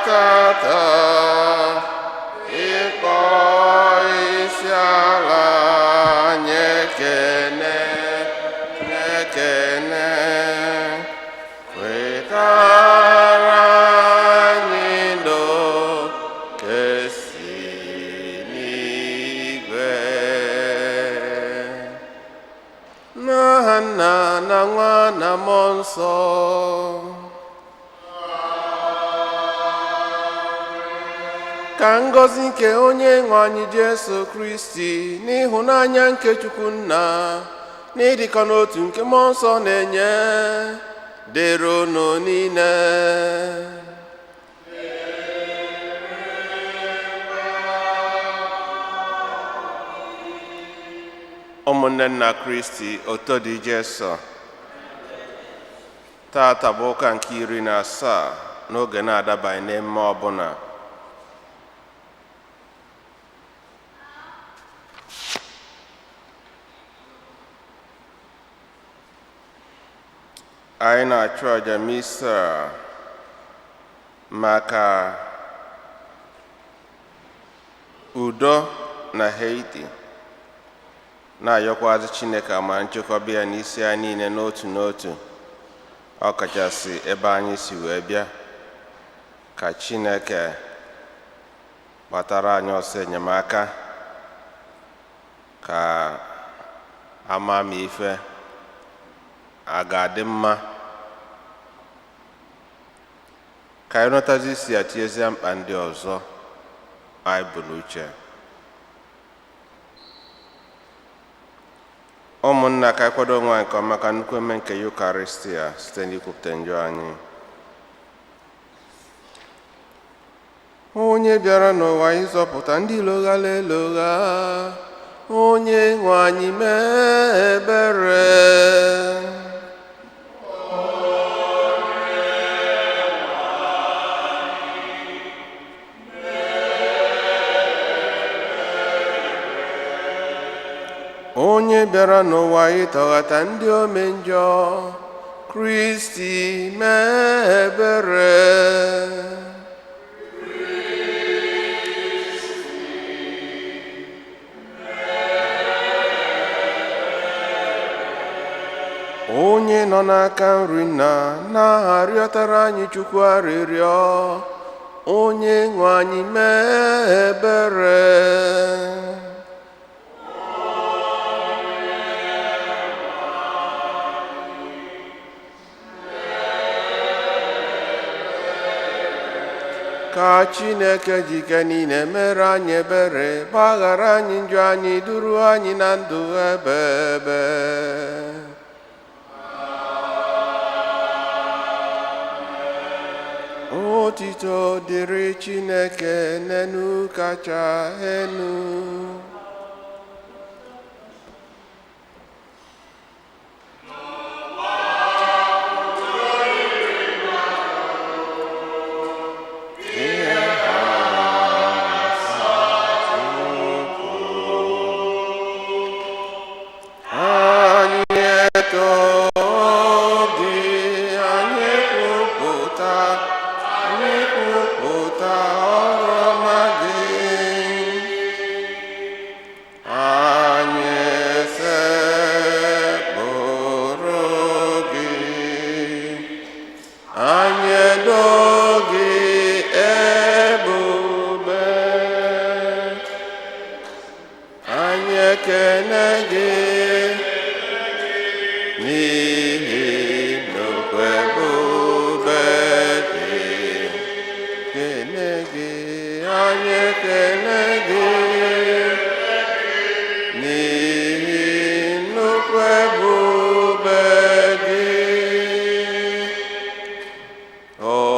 tata ịkpọ isiala nye ekene wetara anyị ndo kesi n'igwe n'aha Nna na Nwa na Mmụọ Nsọ. Ka ngọzi nke onye nwe anyị Jesu Kristi n'ịhụnanya nke Chukwu Nna na ịdịkọ n'otu nke Mmụọ Nsọ na-enye dịrị unu niile. Ụmụnne nna Kristi oto dị Jesu, tata bụ ụka nke 17 n'oge na-adabaghị n'emme ọbụla. Anyị na-achụ aja misa maka udo na Haiti, na-ayọkwazi Chineke ma nchekwaba ya n'isi anyị niile n'otu n'otu, ọkachasị ebe anyị si wee bịa. Ka Chineke gbatara anyị ọsọ enyemaka, ka amamife a ga-adị mma, ka anyị nọtazi isi atiezie mkpa ndị ọzọ anyị bụ n'uche. Ụmụnna, ka anyị kwado onwe anyị nke ọma ka nnukwu eme nke Eucharistia site n'ikwupụta njọ anyị. Onye bịara n'ụwa ịzọpụta ndị loghala elogha, onye nwe anyị mee ebere. Onye bịara n'ụwa ịtọghata ndị ome njọ, Kristi mee ebere. Onye nọ n'aka nri na-arịọtara anyị Chukwu arịrịọ, onye nwe anyị mee ebere. Ka Chineke jike niile mere anyị ebere, gbaghara anyị njọ anyị, duru anyị na ndụ ebe ebe. Otito dịrị Chineke n'enu kacha enu. Oh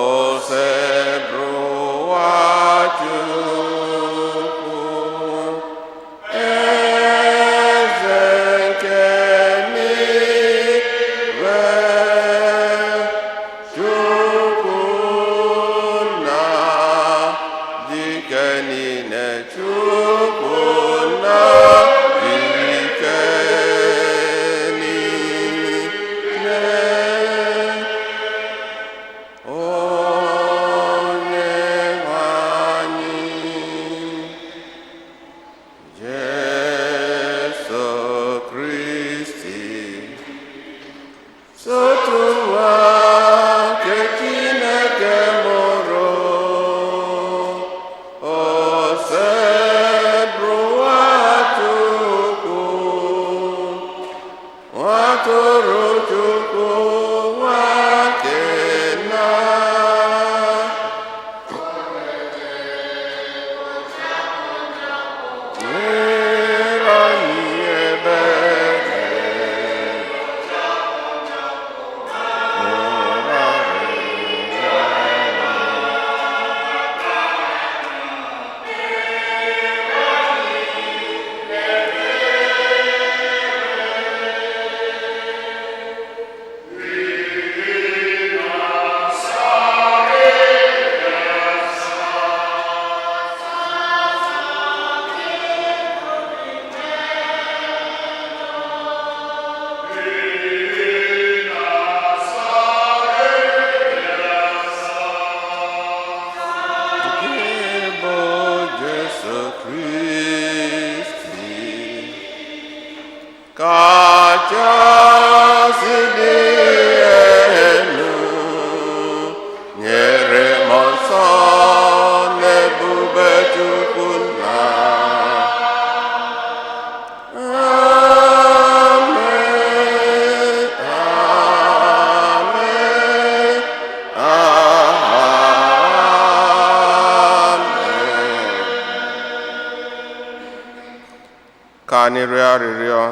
laa n'ịrịọ arịrịọ.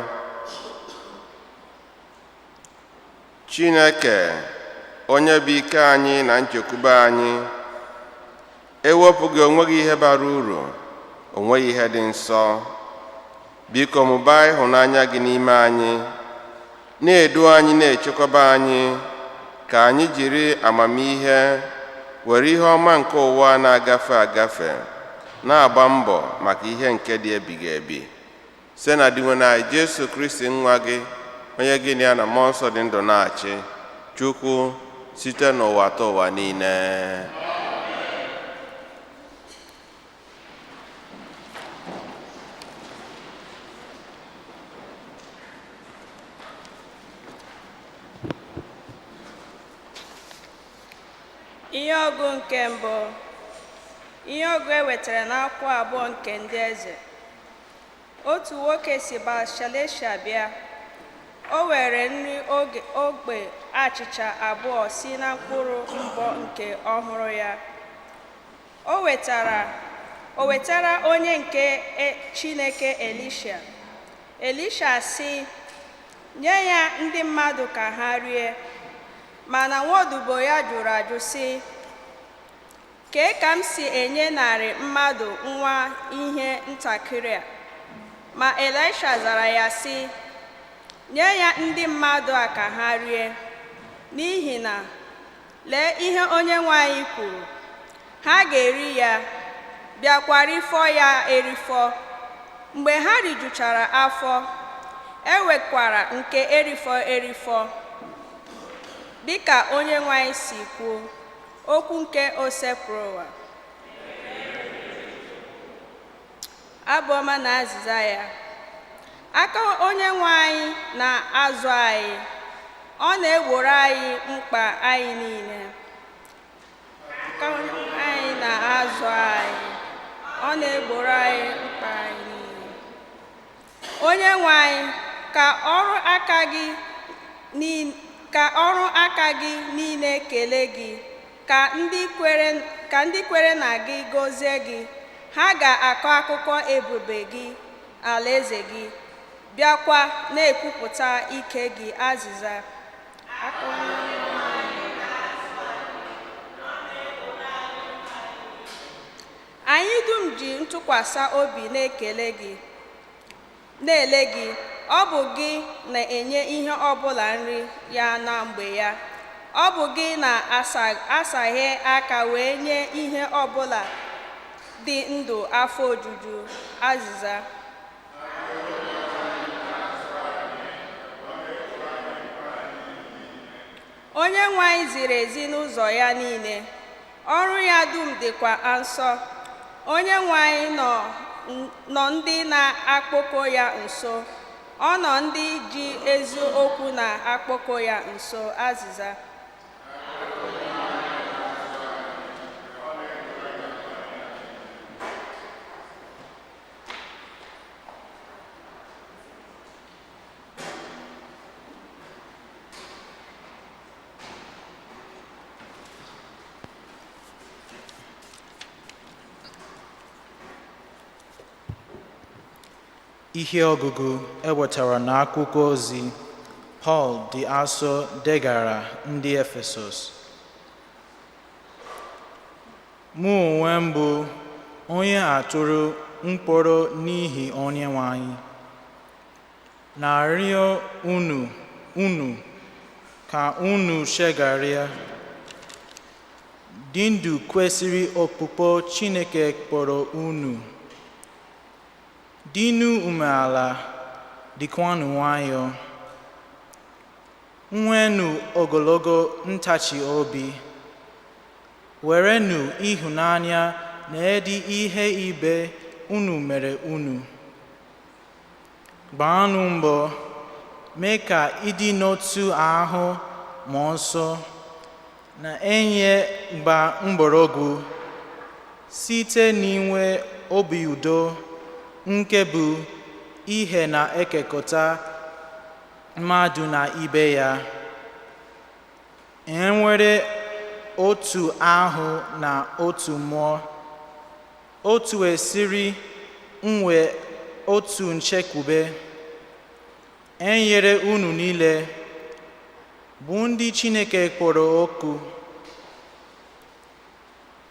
Chineke, onye bụ ike anyị na nchekwube anyị, ewepụghị onwe gị ihe bara uru, onweghị ihe dị nsọ. Biko mụbaa ịhụnanya gị n'ime anyị, na-edu anyị na-echekwaba anyị, ka anyị jiri amamihe were ihe ọma nke ụwa na-agafe agafe na-agba mbọ maka ihe nke dị ebighị ebi, site na di nwe anyị Jesu Kristi nwa gị, onye gị na ya na mmụọ nsọ dị ndụ na-achị, Chukwu, site n'ụwa ta ụwa niile. Ihe ọgụ nke mbụ. Ihe ọgụ ewetara n'akwụkwọ abụọ nke ndị eze. Otu nwoke si Shalesha bịa. O were nri ogbe achịcha abụọ si na mkpụrụ mbọ nke ọhụrụ ya. O wetara onye nke Chineke Elisha. Elisha sị, nye ya ndị mmadụ ka ha rie. Mana nwaodibo ya jụrụ ajụ sị, kee ka m si enye narị mmadụ nwa ihe ntakịrị a? Ma Elisha zara ya sị, nye ya ndị mmadụ a ka ha rie, n'ihi na lee ihe Onyenwe anyị kwuru, ha ga-eri ya, bịakwa rifọ ya erifọ. Mgbe ha rijuchara afọ, ewekwara nke erifọ erifọ, dịka Onyenwe anyị si kwuo. Okwu nke osepụrụ ụwa. Abụ ọma na azịza ya. Aka Onyenwe anyị na-azụ anyị, ọ na-egboro anyị mkpa anyị niile. Aka Onyenwe anyị na-azụ anyị, ọ na-egboro anyị mkpa anyị niile. Onyenwe anyị, ka ọrụ aka gị niile kelee gị, ka ndị kwere na gị gọzie gị. Ha ga-akọ akụkọ ebube gị, alaeze gị, bịakwa na-ekwupụta ike gị. Azịza. Anyị dum ji ntụkwasị obi na-ele gị. Ọ bụ gị na-enye ihe ọbụla nri ya na mgbe ya. Ọ bụ gị na-asaghe aka wee nye ihe ọbụla dị ndụ afọ ojuju. Azịza. Onyenwe anyị ziri ezi n'ụzọ ya niile, ọrụ ya dum dịkwa nsọ. Onyenwe anyị nọ ndị na-akpọku ya nso, ọ nọ ndị ji eziokwu na-akpọku ya nso. Azịza. Ihe ọgụgụ ewetara n'akwụkwọ ozi Pọl dị asọ degara ndị Efesọs. Mụ onwe m bụ onye atụrụ mkpọrọ n'ihi Onyenwe anyị, na-arịọ unu ka unu chegharịa, dị ndụ kwesịrị okpukpe Chineke kpọrọ unu. Dịnụ umeala, dịkwanụ nwayọọ, nwenụ ogologo ntachi obi, werenụ ịhụnanya na-edi ihe ibe unu mere unu. Gbaanụ mbọ mee ka ịdị n'otu ahụ mmụọ nsọ na-enye mgbọrọgwụ site n'inwe obi udo, nke bụ ihe na-ekekọta mmadụ na ibe ya. Enwere otu ahụ na otu mmụọ, otu esiri otu nchekwube e nyere unu niile bụ ndị Chineke kpọrọ oku.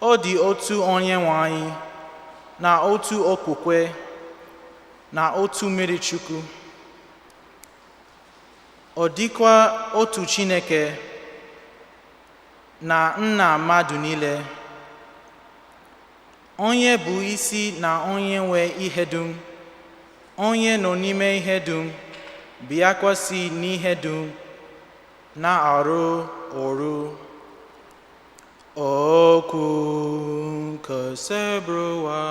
Ọ dị otu Onyenwe anyị na otu okwukwe na otu mmiri Chukwu. Ọ dịkwa otu Chineke na nna mmadụ niile, onye bụ isi na onye nwe ihe dum, onye nọ n'ime ihe dum, bịakwasị n'ihe dum, na-arụ ọrụ. Okwu nke Sebrowa.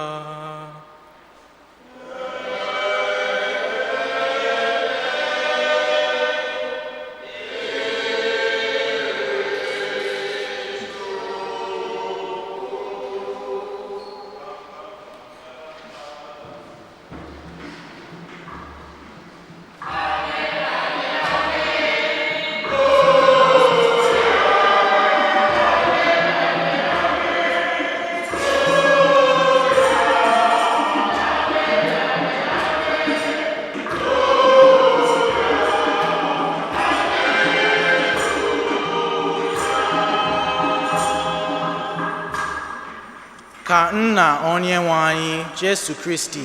Ka nna Onyenwe anyị Jesu Kristi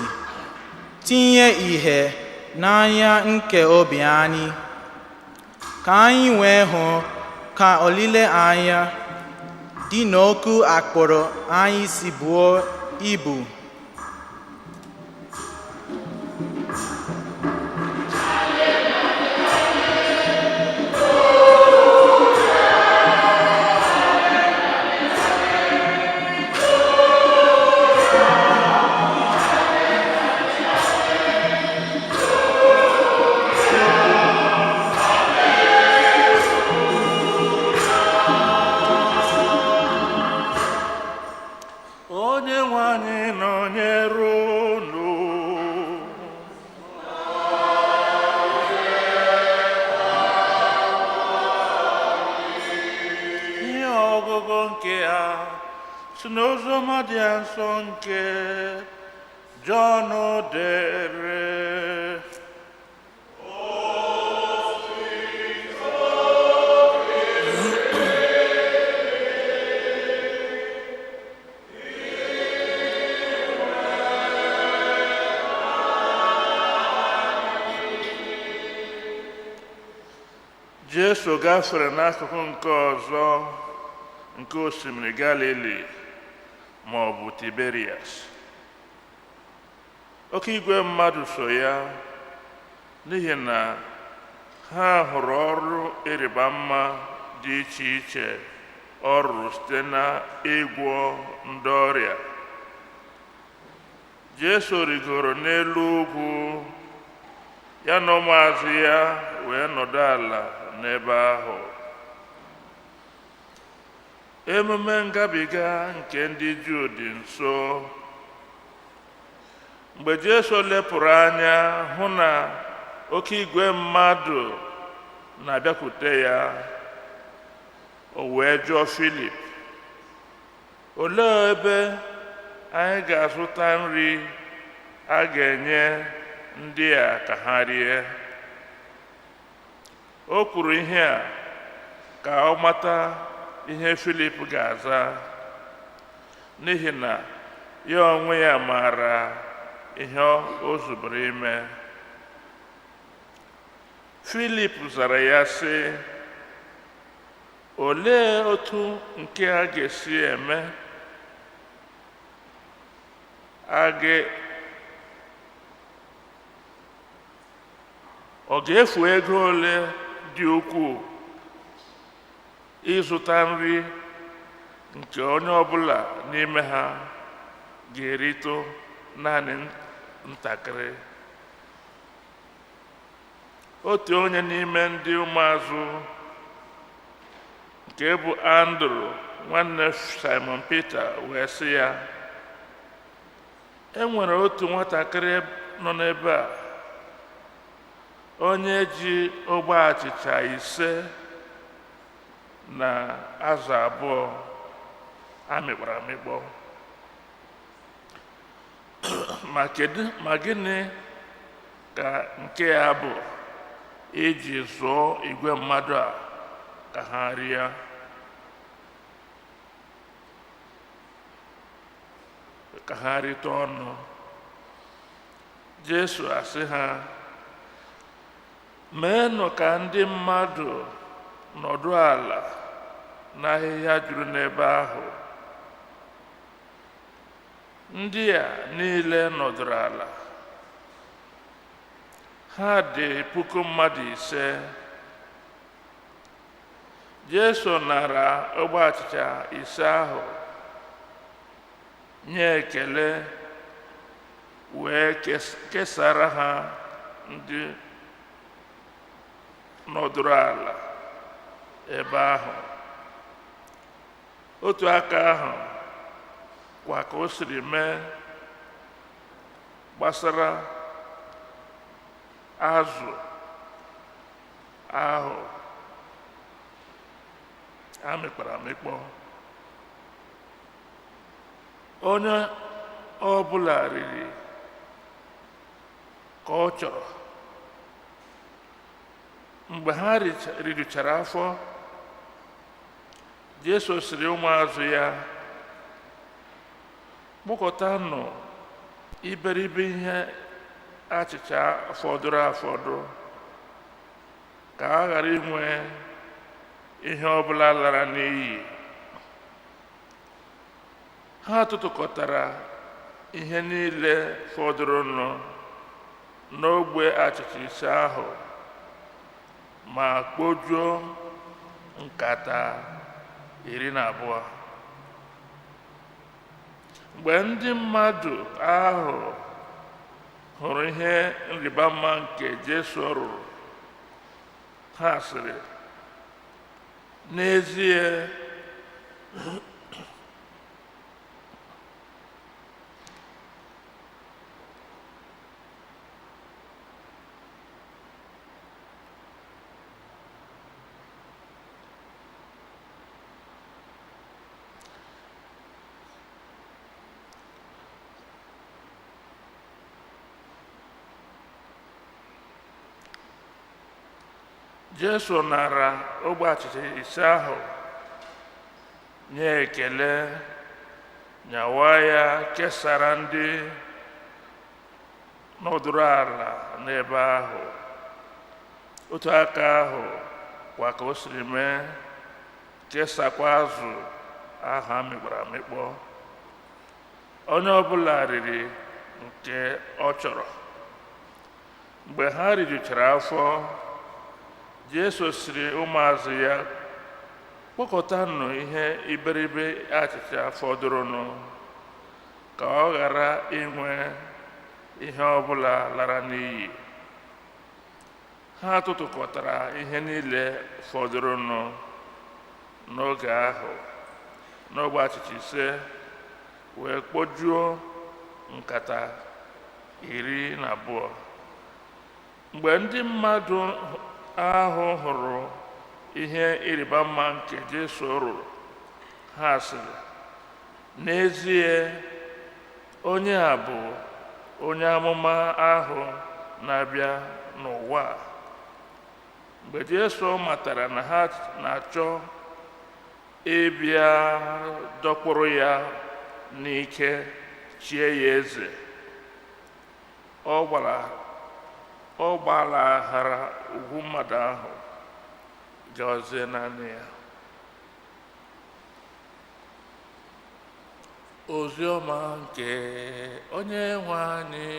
tinye ihe n'anya nke obi anyị, ka anyị wee hụ ka olileanya dị n'okwu akpọrọ anyị si buo ibu. Onyenwe anyị nọnyere unu. Ihe ọgụgụ nke a si n'oziọma dị nsọ nke Jọn dere. Jesu gafere n'akụkụ nke ọzọ nke osimiri Galili ma ọ bụ Tiberias. Oke igwe mmadụ so ya n'ihi na ha hụrụ ọrụ ịrịba ama dị iche iche ọ rụrụ site na ịgwọ ndị ọrịa. Jesu rigoro n'elu ugwu, ya na ụmụazụ ya wee nọdụ ala n'ebe ahụ. Emume ngabiga nke ndị Juu dị nso. Mgbe Jesu lepụrụ anya hụ na oke igwe mmadụ na-abịakwute ya, o wee jụọ Filip, olee ebe anyị ga-azụta nri a ga-enye ndị a ka ha rie? O kwuru ihe a ka ọ mata ihe Filip ga-aza, n'ihi na ya onwe ya maara ihe o zubere ime. Filip zara ya sị, olee otu nke a ga-esi eme? Ọ ga-efu ego ole dị ukwuu ịzụta nri nke onye ọbụla n'ime ha ga-erite naanị ntakịrị? Otu onye n'ime ndị ụmụazụ nke bụ Andrew, nwanne Simon Peter, wee sị ya, e nwere otu nwatakịrị nọ n'ebe a, onye ji ogbe achịcha 5 na azụ 2 amịkpọrọ amịkpọ. Ma gịnị ka nke ya bụ iji zụọ igwe mmadụ a ka ha rie. Ka ha rite ọnụ. Jesu asị ha, meenụ ka ndị mmadụ nọdụ ala n'ahịhịa juru n'ebe ahụ. Ndị a niile nọdụrụ ala. Ha dị 5,000. Jesu nara ogbe achịcha 5 ahụ, nye ekele, wee kesara ha ndị nọdụrụ ala ebe ahụ. Otu aka ahụ kwa ka o siri mee gbasara azụ ahụ amịkpara amịkpọ. Onye ọbụla riri ka ọ chọrọ. Mgbe ha rijuchara afọ, Jesu sịrị ụmụazụ ya, kpọkọtanụ iberibe ihe achịcha fọdụrụ afọdụ, ka a ghara inwe ihe ọbụla lara n'iyi. Ha tụtụkọtara ihe niile fọdụrụnụ n'ogbe achịcha 5 ahụ, ma kpojuo nkata 12. Mgbe ndị mmadụ ahụ hụrụ ihe nrịbama nke Jesu rụrụ, ha sịrị, n'ezie Jesu nara ogbe achịcha 5 ahụ, nye ekele, nyawa ya, kesara ndị nọdụrụ ala n'ebe ahụ. Otu aka ahụ kwa ka o siri mee kesakwa azụ ahụ amịkpọrọ amịkpọ. Onye ọbụla riri nke ọ chọrọ. Mgbe ha rijuchara afọ, Jesu sịrị ụmụazụ ya, kpọkọtanụ ihe iberibe achịcha fọdụrụnụ, ka ọ ghara inwe ihe ọbụla lara n'iyi. Ha tụtụkọtara ihe niile fọdụrụnụ n'oge ahụ n'ogbe achịcha 5, wee kpojuo nkata 12. Mgbe ndị mmadụ ahụ hụrụ ihe ịrịba mma nke Jesu rụrụ, ha sịrị, n'ezie onye a bụ onye amụma ahụ na-abịa n'ụwa. Mgbe Jesu matara na ha na-achọ ịbịa dọkpụrụ ya n'ike chie ya eze, ọ gbalaghara ugwu mmadụ ahụ, gazie naanị ya. Oziọma nke Onyenwe anyị.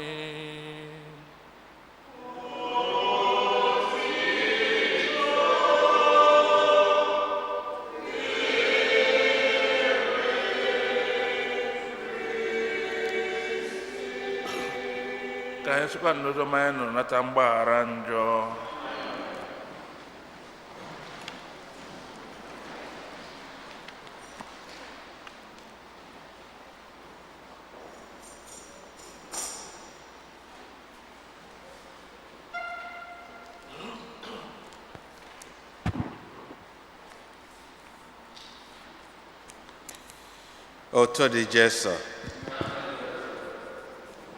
Ka anyị sịkwa n'oziọma anyị nụrụ nata mgbaghara njọ. Otu dị Jesu,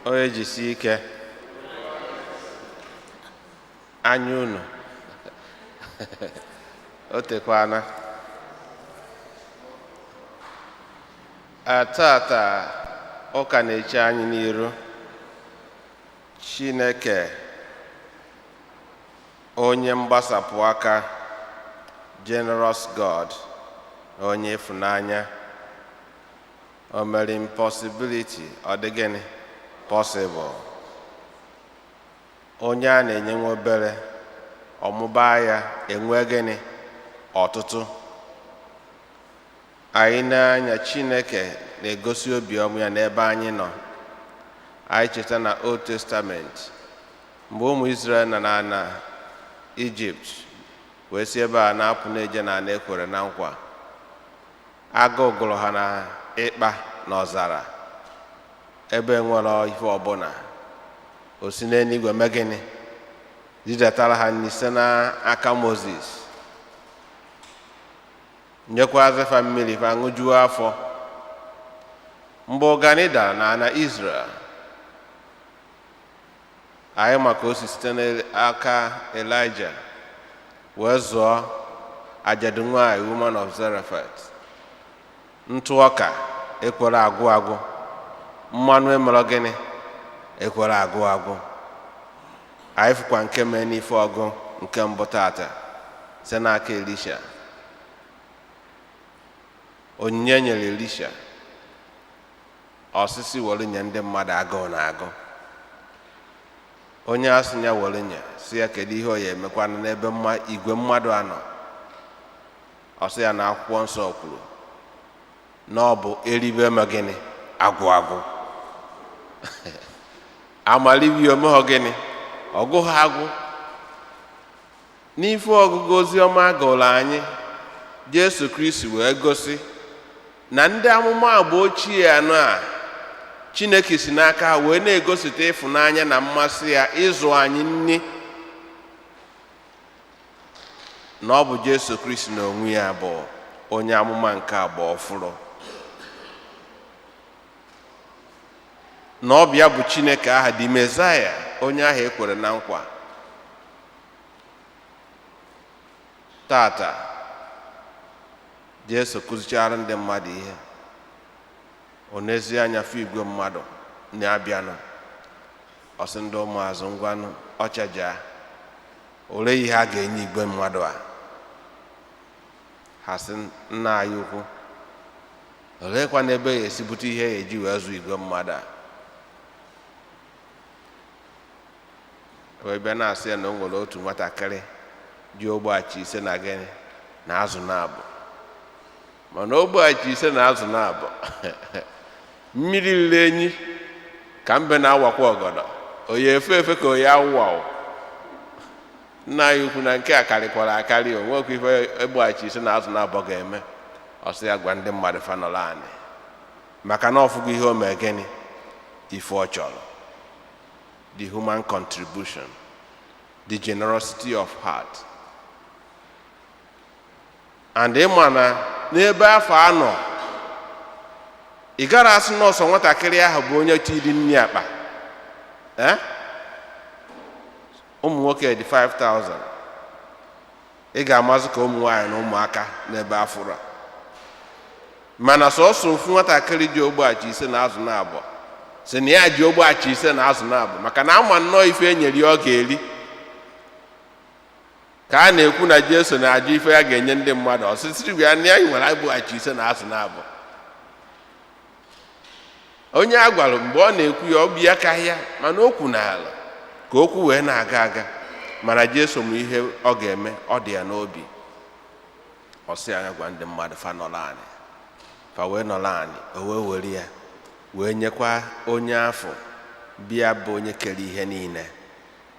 onye jisi ike. anya unu o tekwana tata ụka na-eche anyị n'iru. Chineke onye mgbasapụ aka, generous God, onye ịfụnanya, o mere impossibility ọ dị gịnị possible. Onye a na-enye nwa obere, ọmụba ya enwe gịnị ọtụtụ. Anyị na-anya Chineke na-egosi obiọma ya n'ebe anyị nọ. Anyị cheta na Old Testament mgbe ụmụ Israel nọ na Egypt wee si ebe a na-apụ na-eje na ana ekwere na nkwa, agụụ gụrụ ha na ịkpa n'ọzara ebe nwere ife ọbụla. O si n'eluigwe mee gịnị zidatara ha nri site n'aka Moses, nyekwazi fa mmiri fa ṅụjuo afọ. Mgbe ụgani dara na ana Israel, anyị maka o si site n'aka Elijah wee zụọ ajadu nwanyị woman of Zarephath. Ntụ ọka ekwere agwụ agwụ, mmanụ emere gịnị ekwere agwụ agwụ. Anyị fụkwa nke mee n'ife ọgụ nke mbụ tata site n'aka Elisha. Onyinye nyere Elisha osisi were nye ndị mmadụ agụụ na agụ. Onye asị ya were nye si ya kedu ihe ọ ya emekwana n'ebe igwe mmadụ anọ. Ọ sị ya na akwụkwọ nsọ kwuru na ọ bụ eribe eme gịnị agwụ agwụ. Amalibi omehọ gịnị ọgụ ha agwụ. N'ife ọgụgụ oziọma gụrụ anyị, Jesu Kristi wee gosi na ndị amụma agba ochie anọ a Chineke si n'aka ha wee na-egosita ịfụnanya na mmasị ya ịzụ anyị nni, na ọ bụ Jesu Kristi na onwe ya bụ onye amụma nke agba ọfụrụ, na ọ bụ ya bụ Chineke aha dị Mesaya, onye ahụ ekwere na nkwa. Tata Jesu kụzichara ndị mmadụ ihe. Ọ n'ezi anya fụ igwe mmadụ na-abịanụ. Ọ sị ndị ụmụazụ ngwanụ ọchaja ole ihe a ga-enye igwe mmadụ a. Ha sị nna anyị ukwu oleekwa n'ebe ya esi bute ihe ya eji wee zụ igwe mmadụ a. Wee bịa na-asị ya na o nwere otu nwatakịrị ji ogbe ise na gịnị na azụ na-abụ. Mana ogbe ise na azụ na-abụ mmiri riri enyi ka mbe na-awakwa ọgọdọ, oye efe efe ka oye awụwa. Nna anyị ukwu na nke a karịkwara akarị, o nwekwa ife egbe ise na azụ na-abụ ga-eme. Ọ sị ya gwa ndị mmadụ fanọrọ anyị maka na ọfụgo ihe o mee gịnị ife ọ chọrọ. The human contribution, the generosity of heart. And ịma na n'ebe afọ anọ ị gara asị nọọsụ nwatakịrị ahụ bụ onye tiri nri akpa. Ụmụ nwoke dị 5,000. Ị ga-amazụ ka ụmụ nwaanyị na ụmụaka n'ebe afụrụ. Mana sọsọ ofu nwatakịrị ji ogbe ise na azụ na-abụ sị na ya ji ogbe ise na azụ na-abụ maka na ama nnọọ ife enyere ya ọ ga-eri. Ka a na-ekwu na Jesu na-ajụ ife ya ga-enye ndị mmadụ, ọsịsịrị ya na ya nwere ogbe ise na azụ na-abụ. Onye a gwara mgbe ọ na-ekwu ya obi ya ka ya, mana okwu n'ala ka okwu wee na-aga aga. Mana Jesu mụ ihe ọ ga-eme ọ dị ya n'obi. Ọ sị anya gwa ndị mmadụ fa nọrọ anyị, fa wee nọrọ anyị, o wee were ya wee nyekwa onye afọ bịa bụ onye kere ihe niile,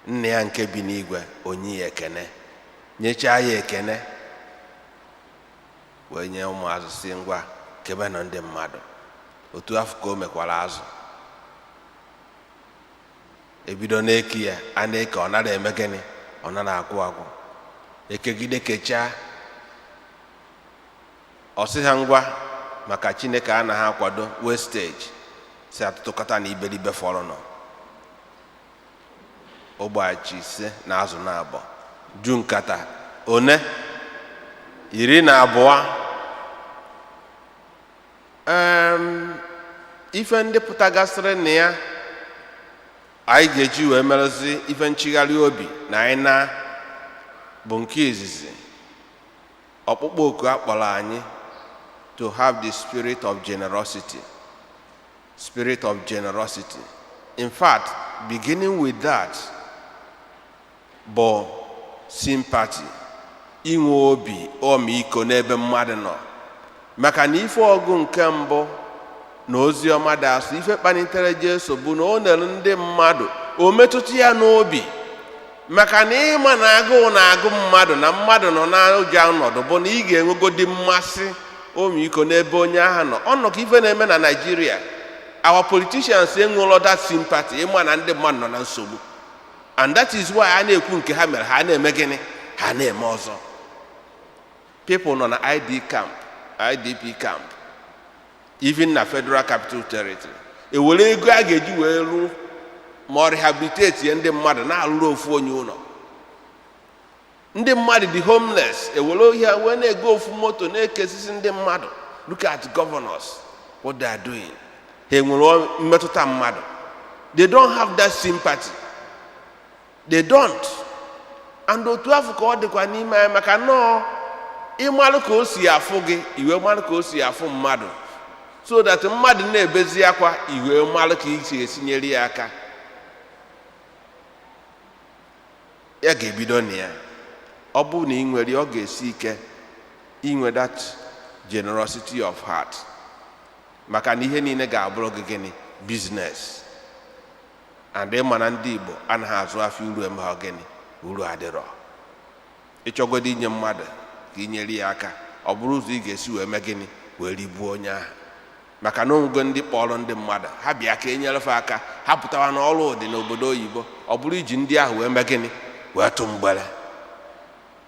nna ya nke bi n'igwe, onye ya ekene, nyechaa ya ekene wee nye ụmụazụ si ngwa kebe nọ ndị mmadụ. Otu afọ ka o mekwara azụ. Ebido na-eke ya, a na-eke ọ nara eme gịnị ọ nara agwụ agwụ. Ekegide kechaa, ọ sị ha ngwa maka Chineke anaghị akwado wastage si atụtụkọta na iberibe fọrọ nọ. ogbachi 5 na azụ na abụọ ju nkata one 12 ife ndị pụtagasịrị na ya anyị ga-eji wee merezi ife nchigharị obi na anyị na bụ nke izizi ọkpụkpọ oku akpọrọ anyị to have the spirit of generosity. Spirit of generosity. In fact, beginning with that, bụ sympathy, inwe obi ọmịiko n'ebe mmadụ nọ. Maka na ife ọgụ nke mbụ na ozi ọma dị asụ, ife kpanitere Jesu bụ na ọ nere ndị mmadụ o metụta ya n'obi. Maka na ịma na agụụ na-agụ mmadụ na mmadụ nọ n'ụjọ ọnọdụ bụ na ị ga-enwegodi mmasị ọmịiko n'ebe onye ahụ nọ. Ọnọdụ ife na-eme na Nigeria, our politicians enwelo that sympathy ịma na ndị mmadụ nọ na nsogbu, and that is why a na-ekwu nke ha mere ha na-eme gịnị, ha na-eme ọzọ. People nọ na IDP camp, even na Federal Capital Territory, ewere ego a ga-eji wee rụ ma rehabilitate ndị mmadụ na-alụrụ ofu onye ụlọ. Ndị mmadụ dị homeless, ewere ohia wee na-ego ofu moto na-ekesisi ndị mmadụ. Look at governors, what they are doing. Ha enwere mmetụta mmadụ. They don't have that sympathy. They don't. And otu afọ ka ọ dịkwa n'ime anyị, maka nọọ ịmalụ ka o si afụ gị, iwe malụ ka o si afụ mmadụ, so that mmadụ na-ebezi akwa, iwe malụ ka isi esinyere ya aka. Ya ga-ebido na ya. Ọ bụ na ị nwere, ọ ga-esi ike inwe that generosity of heart. Maka na ihe niile ga-abụrụ gị gịnị, business. And ịma na ndị Igbo anaghị azụ afọ uru eme ha gịnị, uru adịrọ. Ịchọgodo inye mmadụ ka inyere ya aka, ọ bụrụ ụzọ ị ga-esi wee mee gịnị, wee rigbuo onye ahụ. Maka na onwego ndị kpọrọ ndị mmadụ ha bịa ka enyerefe aka, ha pụtawa n'ọrụ dị n'obodo oyibo, ọ bụrụ iji ndị ahụ wee mee gịnị, wee tụ mgbere.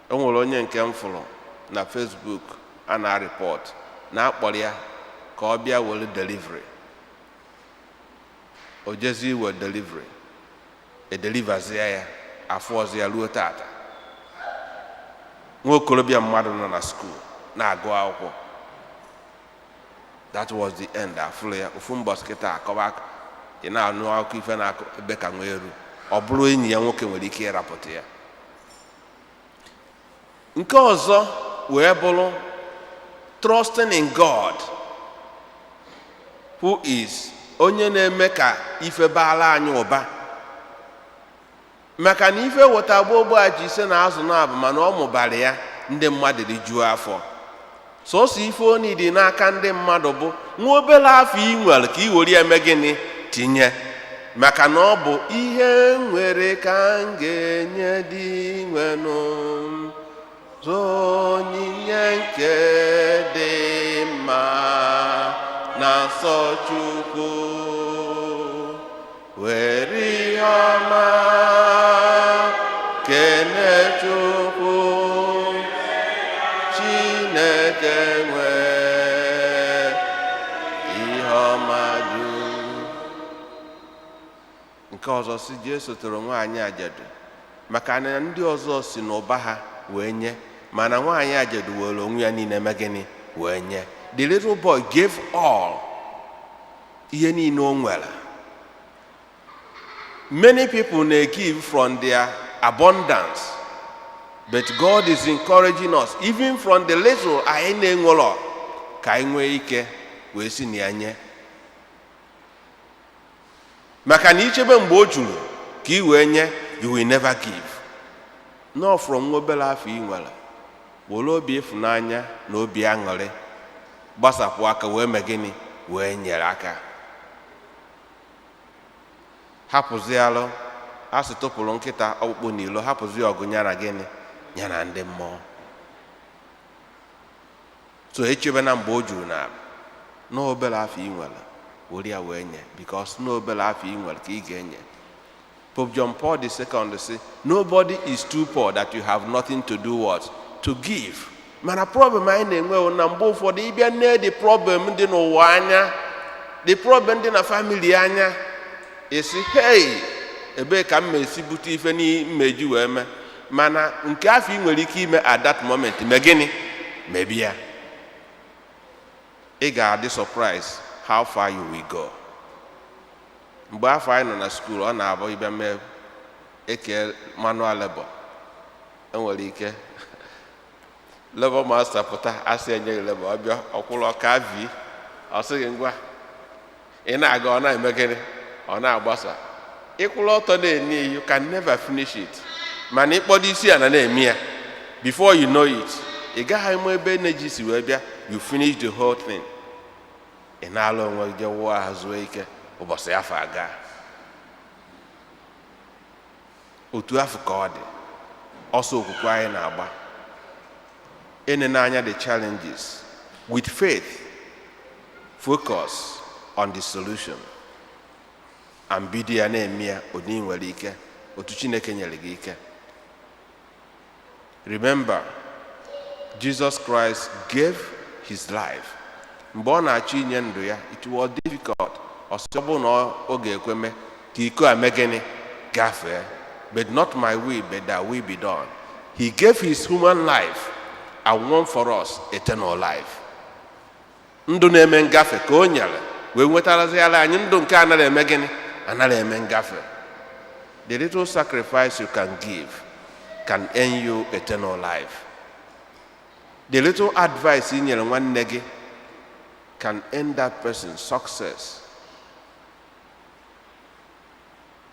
O nwere onye nke m fụrụ na Facebook a na-report na-akpọrọ ya ka ọ bịa were delivery. O jezi iwe delivery, edelivazie ya afọ ọzọ ya ruo tata. Nwa okorobịa mmadụ nọ na school na-agụ akwụkwọ. That was the end. Afụrụ ya ofu mbọsị kịta akọba, ị na-anụ akụkọ ife na-akụ ebe ka nwa eru, ọ bụrụ enyi ya nwoke nwere ike ịrapụta ya. Nke ọzọ wee bụrụ trusting in God, who is onye na-eme ka ife baala anyị ụba. Maka na ife weta gbogboaji 5 na azụ na abụ, mana ọ mụbara ya, ndị mmadụ rijuo afọ. Sọsọ ife oni dị n'aka ndị mmadụ bụ nwa obere afọ ị nwere ka ị were ya eme gịnị, tinye. Maka na ọ bụ ihe nwere ka m ga-enye dị nwenụ, onyinye nke dị mma na nsọ Chukwu, were ihe ọma kene Chukwu Chineke nwe ihe ọma dum. Nke ọzọ si Jesu toro nwaanyị ajadu, maka na ndị ọzọ si n'ụba ha wee nye, mana nwaanyị ajadu were onwe ya niile mee gịnị, wee nye. The little boy gave all, ihe niile o nwere. Many people may give from their abundance, but God is encouraging us, even from the little anyị na-enwere, ka anyị nwee ike wee si na ya nye. Maka na ichebe mgbe o juru ka ị wee nye, you will never give. No, from obere afọ ị nwere, were obi ịfụnanya na obi aṅụrị gbasapụ aka wee mee gịnị, wee nyere aka. Hapụzialụ asị tụpụrụ nkịta ọkpụkpụ n'ilo, hapụzi ọgụ ya na gịnị, ya na ndị mmụọ. So echebe na mgbe o juru na n'obere afọ ị nwere, were ya wee nye, because n'obere afọ ị nwere ka ị ga-enye. Pope John Paul II say, nobody is too poor that you have nothing to do what? To give. Mana problem anyị na-enwe na mgbe ụfọdụ ịbịa nne the problem dị n'ụwa anya, the problem dị na family anya, isi hey, ebee ka m esi bute ife n'imeju wee mee, mana nke afọ ị nwere ike ime at that moment mee gịnị, mebi ya. Ị ga-adị surprise how far you will go. Mgbe afọ anyị nọ na skuul, ọ na-abụ ịbịa mee eke manual labor, enwere ike labor master pụta asị enyeghị labor, ọbịa ọkwụrụ ọka vi, ọ sịghị ngwa ị na-aga, ọ na-eme gịnị, ọ na-agbasa. Ịkwụrụ ọtọ na-eni, you can never finish it. Mana ịkpọdo isi ya na-eme ya, before you know it, ị gaghị eme ebe energy si wee bịa, you finish the whole thing. Ị na-alụ onwe gị wụọ ahụ zuo ike, ụbọchị afọ aga. Otu afọ ka ọ dị, ọsọ okwukwe anyị na-agba. Enene anya the challenges with faith, focus on the solution, and bido ya na-eme ya odi nwere ike, otu Chineke nyere gị ike. Remember, Jesus Christ gave his life. Mgbe ọ na-achọ inye ndụ ya, it was difficult. Ọsọ bụ na ọ ga-ekweme ka iko ame gịnị, gafee. But not my will, but thy will be done. He gave his human life and won for us eternal life. Ndụ na-eme ngafe ka o nyere wee nwetaraziala anyị ndụ nke anaghị eme gịnị, anaghị eme ngafe. The little sacrifice you can give can earn you eternal life. The little advice ị nyere nwanne gị can earn that person success.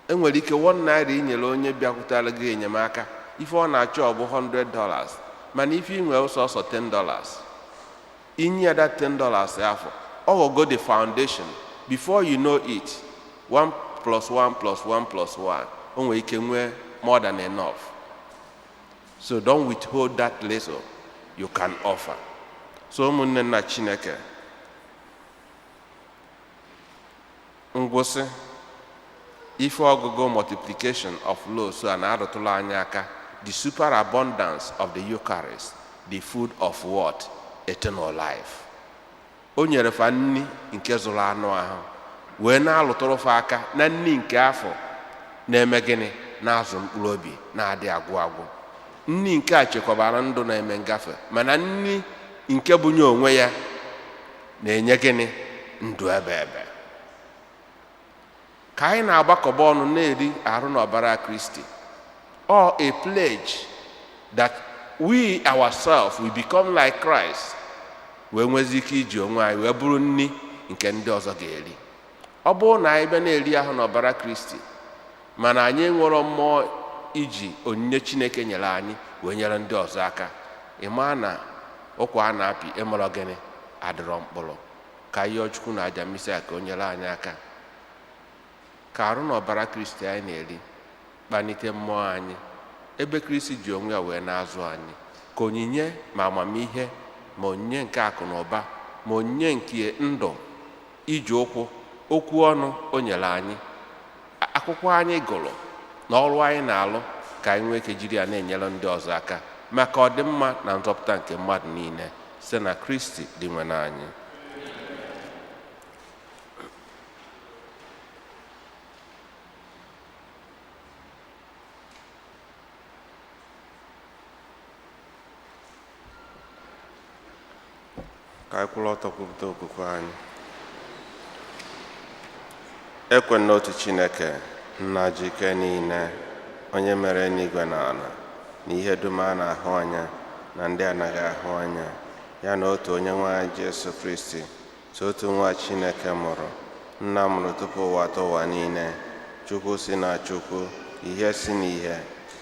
Enwere ike $1 ị nyere onye bịakwutara gị enyemaka, ife ọ na-achọ ọ bụ $100, mana ife ị nwere sọsọ $10, inye that $10 afọ, ọ ghọgo the foundation. Before you know it, 1 + 1 + 1 + 1, o nwere ike nwee more than enough. So don't withhold that little you can offer. So ụmụnne na Chineke, ngwụsị ife ọgụgụ multiplication of loaves so na-arụtụla anyị aka, the superabundance of the Eucharist, the food of what? Eternal life. O nyere fa nni nke zụrụ anụ ahụ wee na-alụtụrụ fa aka na nni nke afọ na-eme gịnị, na-azụ mkpụrụ obi na-adị agwụ agwụ. Nni nke a chekwabara ndụ na-eme ngafe, mana nni nke bunye onwe ya na-enye gịnị, ndụ ebe ebe. Ka anyị na-agbakọba ọnụ na-eri arụ na ọbara Kristi, or a pledge that we ourselves will become like Christ, wee nwezi ike iji onwe anyị wee bụrụ nni nke ndị ọzọ ga-eri. Ọ bụrụ na anyị bịa na-eri ahụ na ọbara Kristi, mana anyị nwere mmụọ iji onyinye Chineke nyere anyị wee nyere ndị ọzọ aka, ịma na ụkwa a na-apị ịmụrụ gịnị adịrọ mkpụrụ. Ka ihe Chukwu na aja mmisi ka o nyere anyị aka, ka arụ na ọbara Kristi anyị na-eri kpanite mmụọ anyị, ebe Kristi ji onwe ya wee na-azụ anyị, ka onyinye ma amamihe, ma onyinye nke akụ na ụba, ma onyinye nke ndụ, iji okwu ọnụ o nyere anyị, akwụkwọ anyị gụrụ na ọrụ anyị na-alụ, ka anyị nwee ike jiri ya na-enyere ndị ọzọ aka maka ọdịmma na nzọpụta nke mmadụ niile site na Kristi dị nwe n'anyị. Ka anyị kwụrụ ọtọ kwupụta okwukwe anyị. Ekwe n'otu Chineke, nna ji ike niile, onye mere n'igwe na ala na ihe dum a na-ahụ anya na ndị anaghị ahụ anya, ya na otu onye nwe anyị Jesu Kristi, so otu nwa Chineke mụrụ, nna mụrụ tupu ụwa atọ ụwa niile, Chukwu si na Chukwu, ihe si n'ihe,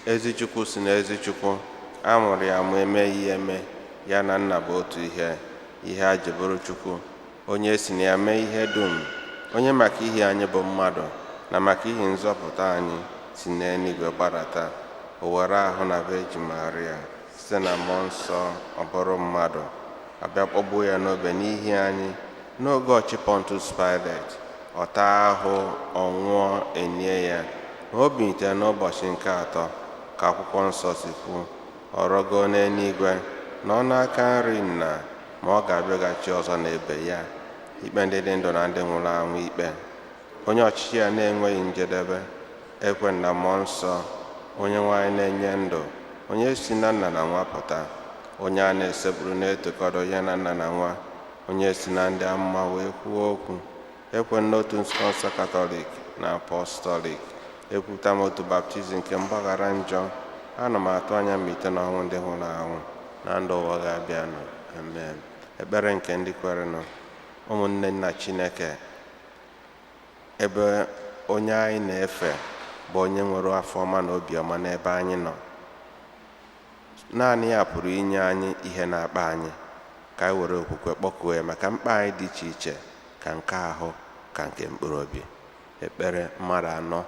ezi Chukwu si na ezi Chukwu, a mụrụ ya ma emeghị ya eme, ya na nna bụ otu ihe a ji bụrụ Chukwu, onye si na ya mee ihe dum, onye maka ihe anyị bụ mmadụ na maka ihe nzọpụta anyị si n'eluigwe gbadata, o were ahụ na Virgin Maria site na mmụọ nsọ ọ bụrụ mmadụ, abịa kpọgbuo ya n'obe n'ihi anyị n'oge ọchị Pontus Pilate, ọ taa ahụ, ọ nwụọ, enie ya, ma o bilite n'ụbọchị nke atọ ka akwụkwọ nsọ si kwuo, ọ rọgo n'eluigwe na ọ n'aka nri Nna, ma ọ ga-abịaghachi ọzọ n'ebe ya ikpe ndị dị ndụ na ndị nwụrụ anwụ ikpe. Onye ọchịchị ya na-enweghị njedebe, ekwe na mmụọ nsọ, onye nwanyị na-enye ndụ, onye si na nna na nwa pụta, onye a na-esepụrụ na-etokọrọ ya na nna na nwa, onye si na ndị amụma wee kwuo okwu, ekwe n'otu nzukọ nsọ katọlik na apọstọlik, ekwupụta m otu baptizim nke mgbaghara njọ. Ana m atụ anya mmalite n'ọnwụ ndị nwụrụ anwụ na ndụ ụwa ga-abịanụ. Amen. Ekpere nke ndị kwerenụ. Ụmụnne nna Chineke, ebe onye anyị na-efe bụ onye nwere afọ ọma na obiọma n'ebe anyị nọ, naanị ya pụrụ inye anyị ihe na-akpa anyị, ka anyị were okwukwe kpọkuo ya maka mkpa anyị dị iche iche, ka nke ahụ ka nke mkpụrụ obi. Ekpere mmadụ anọ.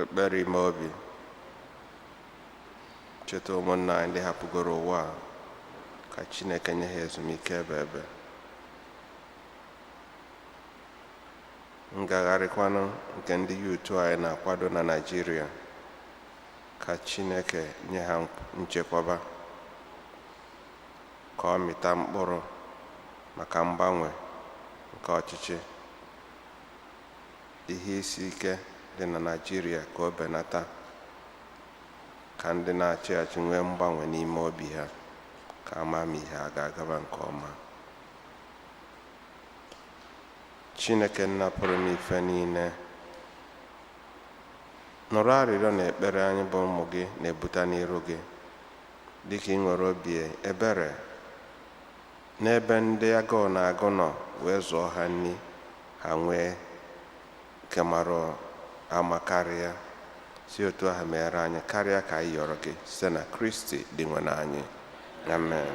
ekpere ime obi. Cheta ụmụnna anyị ndị hapụgoro ụwa a, ka Chineke nye ha ezumike ebe ebe. ngagharịkwanụ nke ndị yutu anyị na-akwado na Naịjirịa, ka Chineke nye ha nchekwaba, ka ọ mịta mkpụrụ maka mgbanwe nke ọchịchị. Ihe isi ike dị na Naịjirịa ka o benata, ka ndị na-achị achị nwee mgbanwe n'ime obi ha, ka amamihe a ga-agaba nke ọma. Chineke nna pụrụ n'ife niile, nụrụ arịrịọ na ekpere anyị bụ ụmụ gị na-ebute n'iru gị, dịka ị nwere obi ebere n'ebe ndị agụụ na-agụ nọ, wee zụọ ha nri, ha nwee nke mara ama karịa. Si otu ahụ mere anyị karịa ka anyị yọrọ gị site na Kristi dị nwe na anyị. Amen.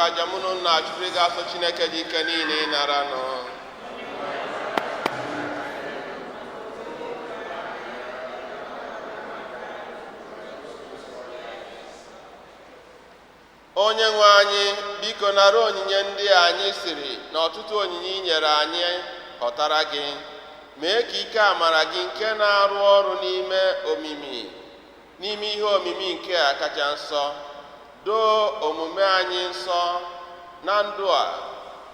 maka aja mụ na unu na-achụrụ gị asọ Chineke dị ike niile ịnara nụ. Onye nwe anyị, biko nara onyinye ndị anyị siri na ọtụtụ onyinye i nyere anyị ghọtara gị. Mee ka ike amara gị nke na-arụ ọrụ n'ime ihe omimi nke a kacha nsọ doo omume anyị nsọ na ndụ a,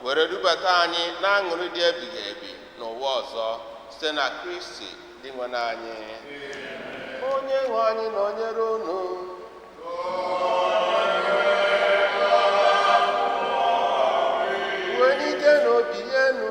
were dubata anyị na aṅụrị dị ebighị ebi n'ụwa ọzọ site na Kristi dị nwe anyị. Onye nwe anyị nọnyere unu. Wenite n'obi enu.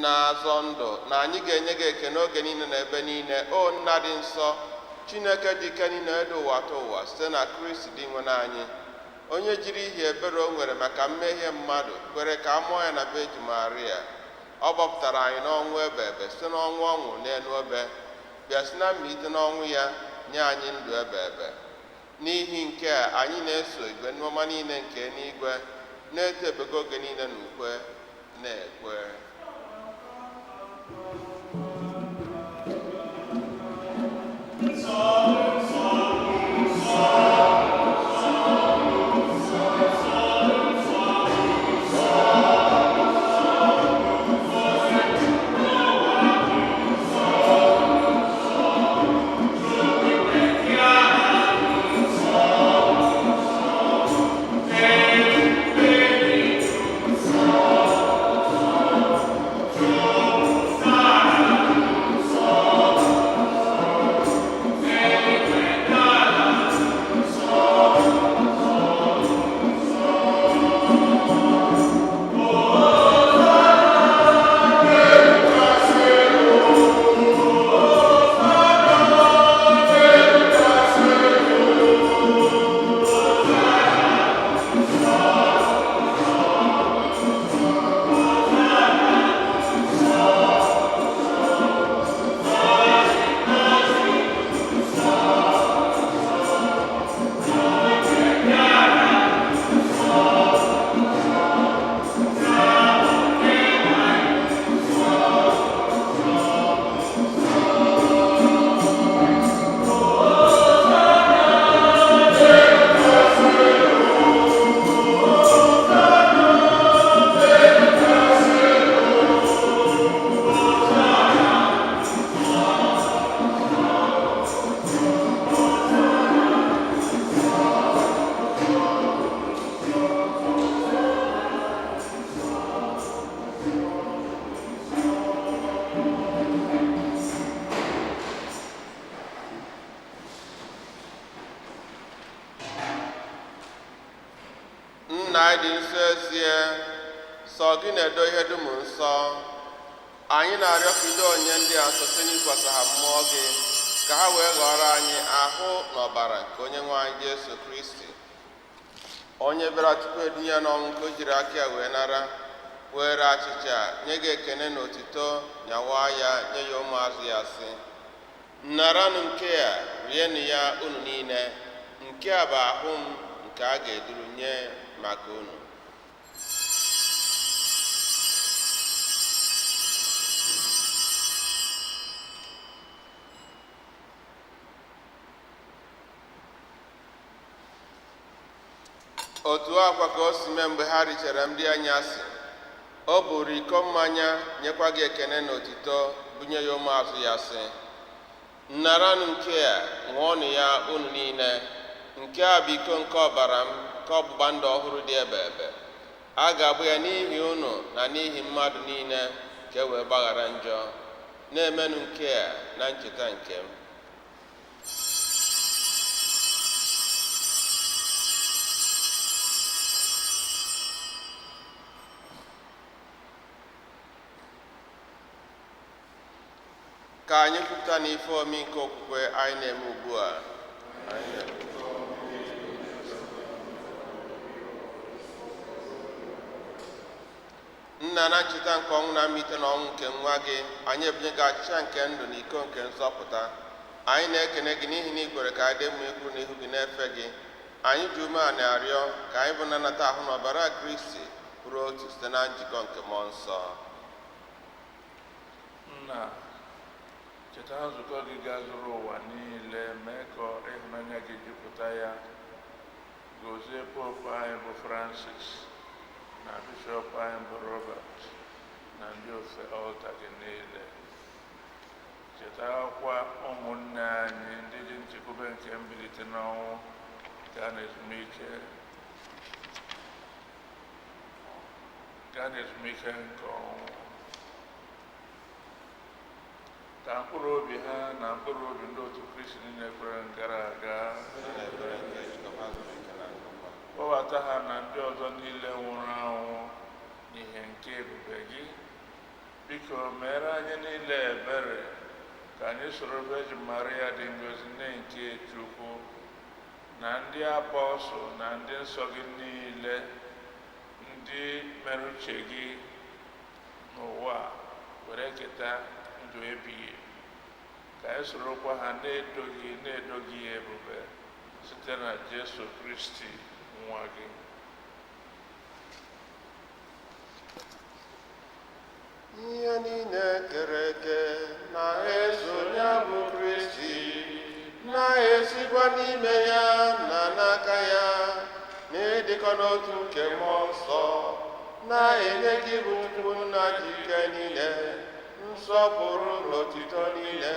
Na-azọ ndụ na anyị ga-enye gị ekene oge niile na ebe niile, o nna dị nsọ, Chineke dị ike niile edo ụwa ta ụwa site na Kristi dị nwe anyị, onye jiri ihe ebere o nwere maka mmehie mmadụ kwere ka a mụọ ya na Virgin Maria. Ọ gbapụtara anyị n'ọnwụ ebe site n'ọnwụ ọnwụ n'elu obe, bịa si na mbilite n'ọnwụ ya nye anyị ndụ ebe. N'ihi nke a, anyị na-eso igwe ndị ọma niile nke n'igwe na-eto ebego oge niile na ukwe na-ekwe. Nna anyị dị nsọ ezie, sọ gị na-edo ihe dum nsọ. Anyị na-arịọ ka ido onye ndị a site n'ikwasa ha mmụọ gị, ka ha wee ghọrọ anyị ahụ na ọbara nke onye nwe anyị Jesu Kristi, onye bịara tupu edunye n'ọnwụ nke o jiri aka ya wee nara, were achịcha nye gị ekene na otito, nyawa ya nye ya ụmụazụ ya sị, naranụ nke a, rienụ ya unu niile, nke a bụ ahụ m nke a ga-eduru nye maka unu. Otu akwa ka o si mee mgbe ha richara nri anyasị, o buru iko mmanya nyekwa gị ekene na otito, bunye ya ụmụazụ ya sị, naranụ nke a, ṅụọnụ ya unu niile, nke a bụ iko nke ọbara m, nke ọgbụgba ndụ ọhụrụ dị ebe. A ga-agba ya n'ihi unu na n'ihi mmadụ niile, ka e wee gbaghara njọ. Na-emenụ nke a na ncheta nke m. ka anyị kwupụta na ife omi nke okwukwe anyị na-eme ugbu a. Nna, na ncheta nke ọnwụ na mmalite na ọnwụ nke nwa gị, anyị ebunye gị achịcha nke ndụ na iko nke nzọpụta. Anyị na-ekene gị n'ihi na ikwere ka anyị dị mma ikwu n'ihu gị na-efe gị. Anyị ji ume a na-arịọ ka anyị bụ nnata ahụ na ọbara Kristi bụrụ otu site na njikọ nke mmụọ nsọ. Nna, cheta nzukọ gị ga-azụrụ ụwa niile, mee ka ịhụnanya gị jupụta ya. Gozie popu anyị bụ Francis na bishọp anyị bụ Robert na ndị ofe ọlta gị niile. Chetakwa ụmụnne anyị ndị ji nchekwube nke mbilite n'ọnwụ gaa n'ezumike nke ọnwụ. Ka mkpụrụ obi ha na mkpụrụ obi ndị otu Kristi niile kwere gara aga kpọbata ha na ndị ọzọ niile nwụrụ anwụ n'ihe nke ebube gị. Biko mere anyị niile ebere ka anyị soro Virgin Maria dị ngọzi, nne nke Chukwu, na ndị apọstụl na ndị nsọ gị niile, ndị mere uche gị n'ụwa, were keta ndụ ebighị. Ka anyị sorokwa ha na-edo gị ebube site na Jesu Kristi nwa gị. Ihe niile kere eke na-eso ya bụ Kristi, na-esikwa n'ime ya na n'aka ya, na-edikọ n'otu nke mmụọ nsọ, na-enye gị bụ Chukwu nna ji ike niile, nsọpụrụ na otuto niile,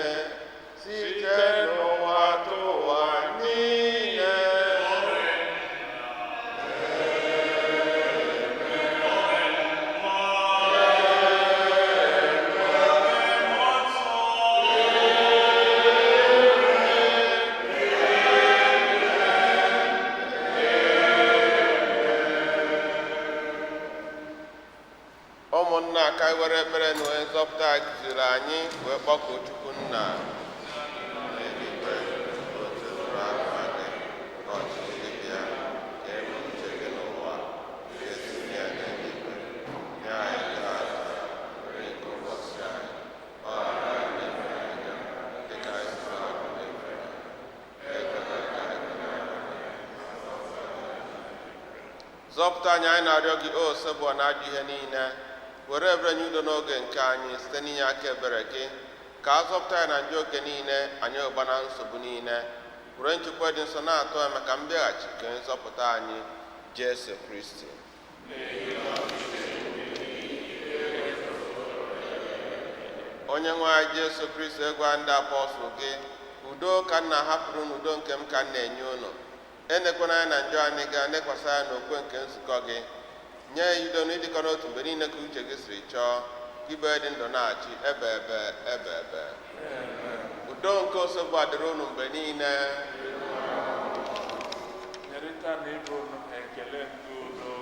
site n'ụwa atọ ụwa niile. Ụmụnna, ka anyị were ekpere na onye nzọpụta anyị kụziri anyị wee kpọkuo Chukwu Nna. Eluigwe, otu zuru aha gị, ka ọchịchị gị bịa, ka eme uche gị n'ụwa ka esi ya n'eluigwe. Nye anyị tata nri nke ụbọchị anyị, gbaghara anyị mmehie anyị dị ka anyị si na-agbaghara ekwela ka anyị zọpụta anyị na-arịọ gị, o Sebụọ, na ajọ ihe niile. Were ebere nye udo n'oge nke anyị site n'inye aka ebere gị, ka a zọpụta ya na ndị oge niile, anyị ụba na nsogbu niile. Were nchekwa dị nsọ na-atọ ya maka mbịaghachi nke nzọpụta anyị, Jesu Kristi. Onye nwe anyị Jesu Kristi, egwa ndị apọstụl gị, udo ka nna hapụrụ n'udo nke m ka m na-enye unu. Enekwana ya na njọ anyị ga nekwasị ya n'okwe nke nzukọ gị. Nye ya udo na ịdịkọ n'otu mgbe niile ka uche gị siri chọọ, ka ibe dị ndụ na-achị ebe ebe. Udo nke osogbu adịrị unu mgbe niile. Nyerịta na ibe unu ekele nke udo.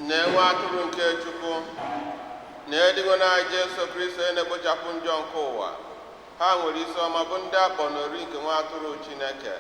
na nwa atụrụ nke Chukwu, na edigo na Jesu Kristi onye na-ekpochapụ njọ nke ụwa, ha nwere isi ọma bụ ndị akpọ n'ori nke nwa atụrụ Chineke.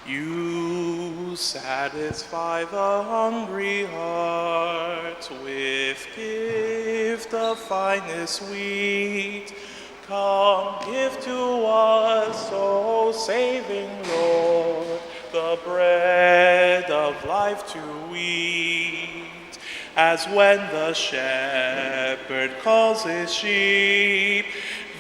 You satisfy the hungry heart with gift of finest wheat. Come, give to us, O saving Lord, the bread of life to eat. As when the shepherd calls his sheep,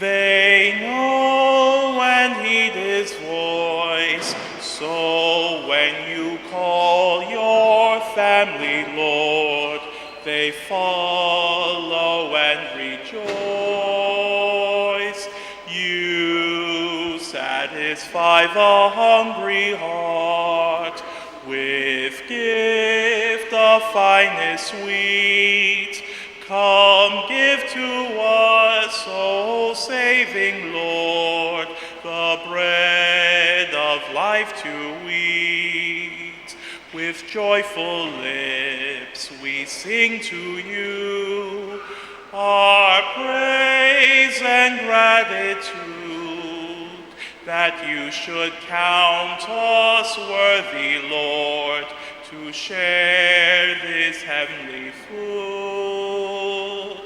they know and heed his voice. So when you call your family, Lord, they follow and rejoice. You satisfy the hungry heart with gift of finest wheat. Come, give to us, O saving Lord, the bread of life to eat. With joyful lips we sing to you our praise and gratitude, that you should count us worthy, Lord, to share this heavenly food.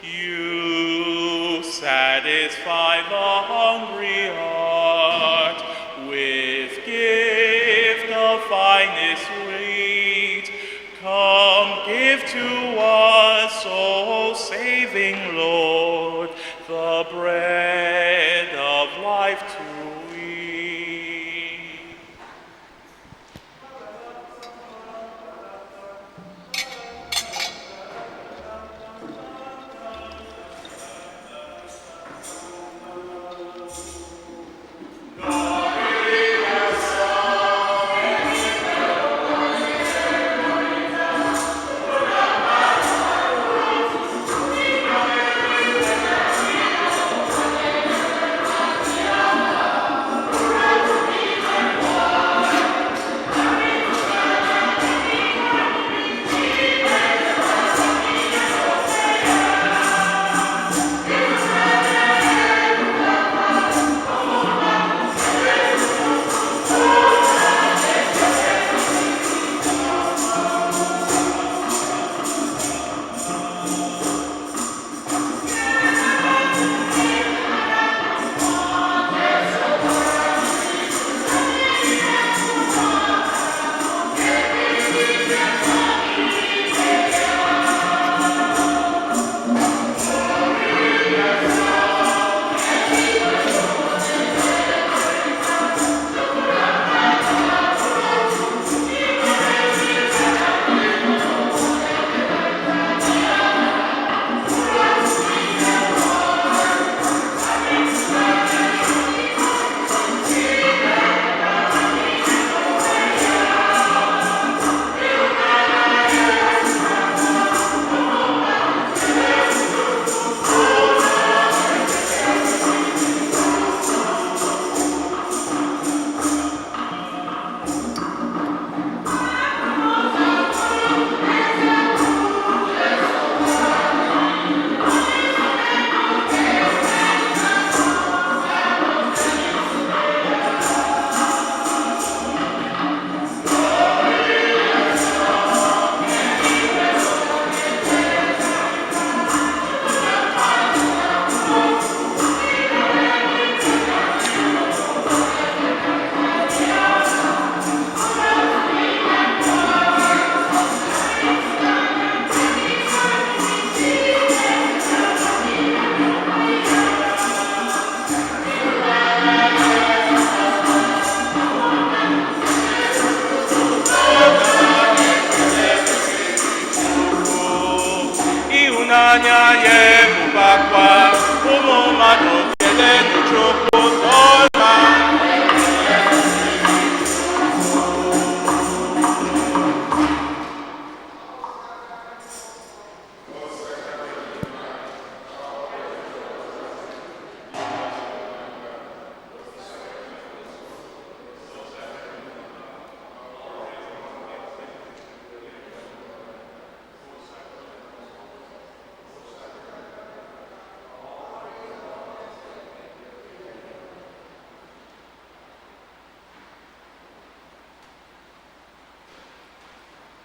You satisfy the hungry heart with gift of finest wheat. Come, give to us, O saving Lord, the bread of life to eat.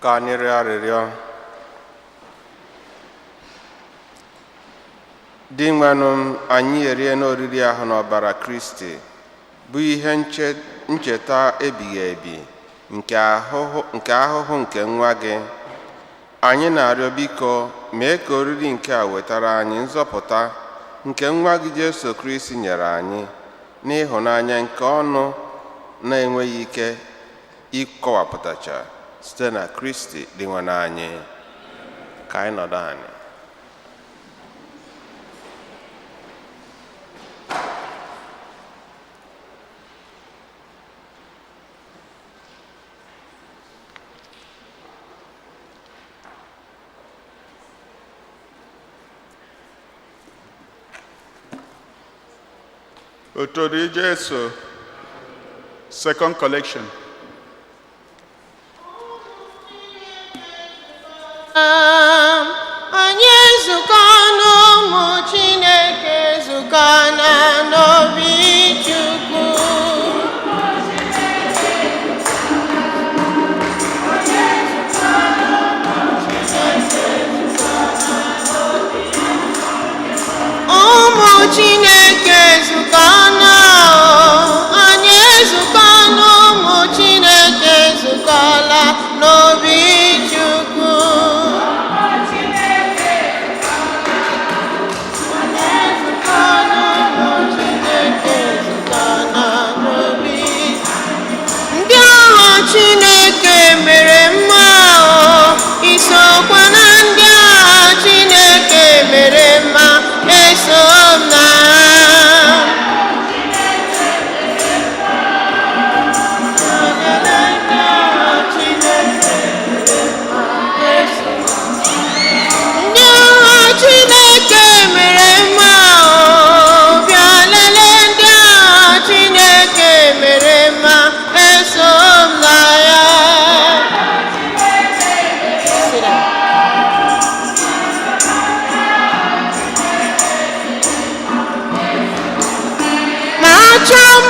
Ka anyị rịọ arịrịọ. Dị nwanụ m, anyị erie n'oriri ahụ n'ọbara Kristi bụ ihe ncheta ebighị ebi nke ahụhụ nke nwa gị. Anyị na-arịọ biko mee ka oriri nke a wetara anyị nzọpụta nke nwa gị Jesu Kristi nyere anyị n'ịhụnanya nke ọnụ na-enweghị ike ịkọwapụtacha site na Kristi dị nwanne anyị. Ka anyị nọdụ anyị. Otori Jesu, second collection. Anyị ezukọ n'ụmụ Chineke ezukọ na n'obi Chukwu. Ụmụ Chineke ezukọ na anyị ezukọ n'ụmụ Chineke ezukọla n'obi Chukwu. Chineke mere mma isokwa na ndị agha Chineke mere mma eso m na ndị agha Chineke mere mma bịa lelee ndị agha Chineke mere mma eso m na ya.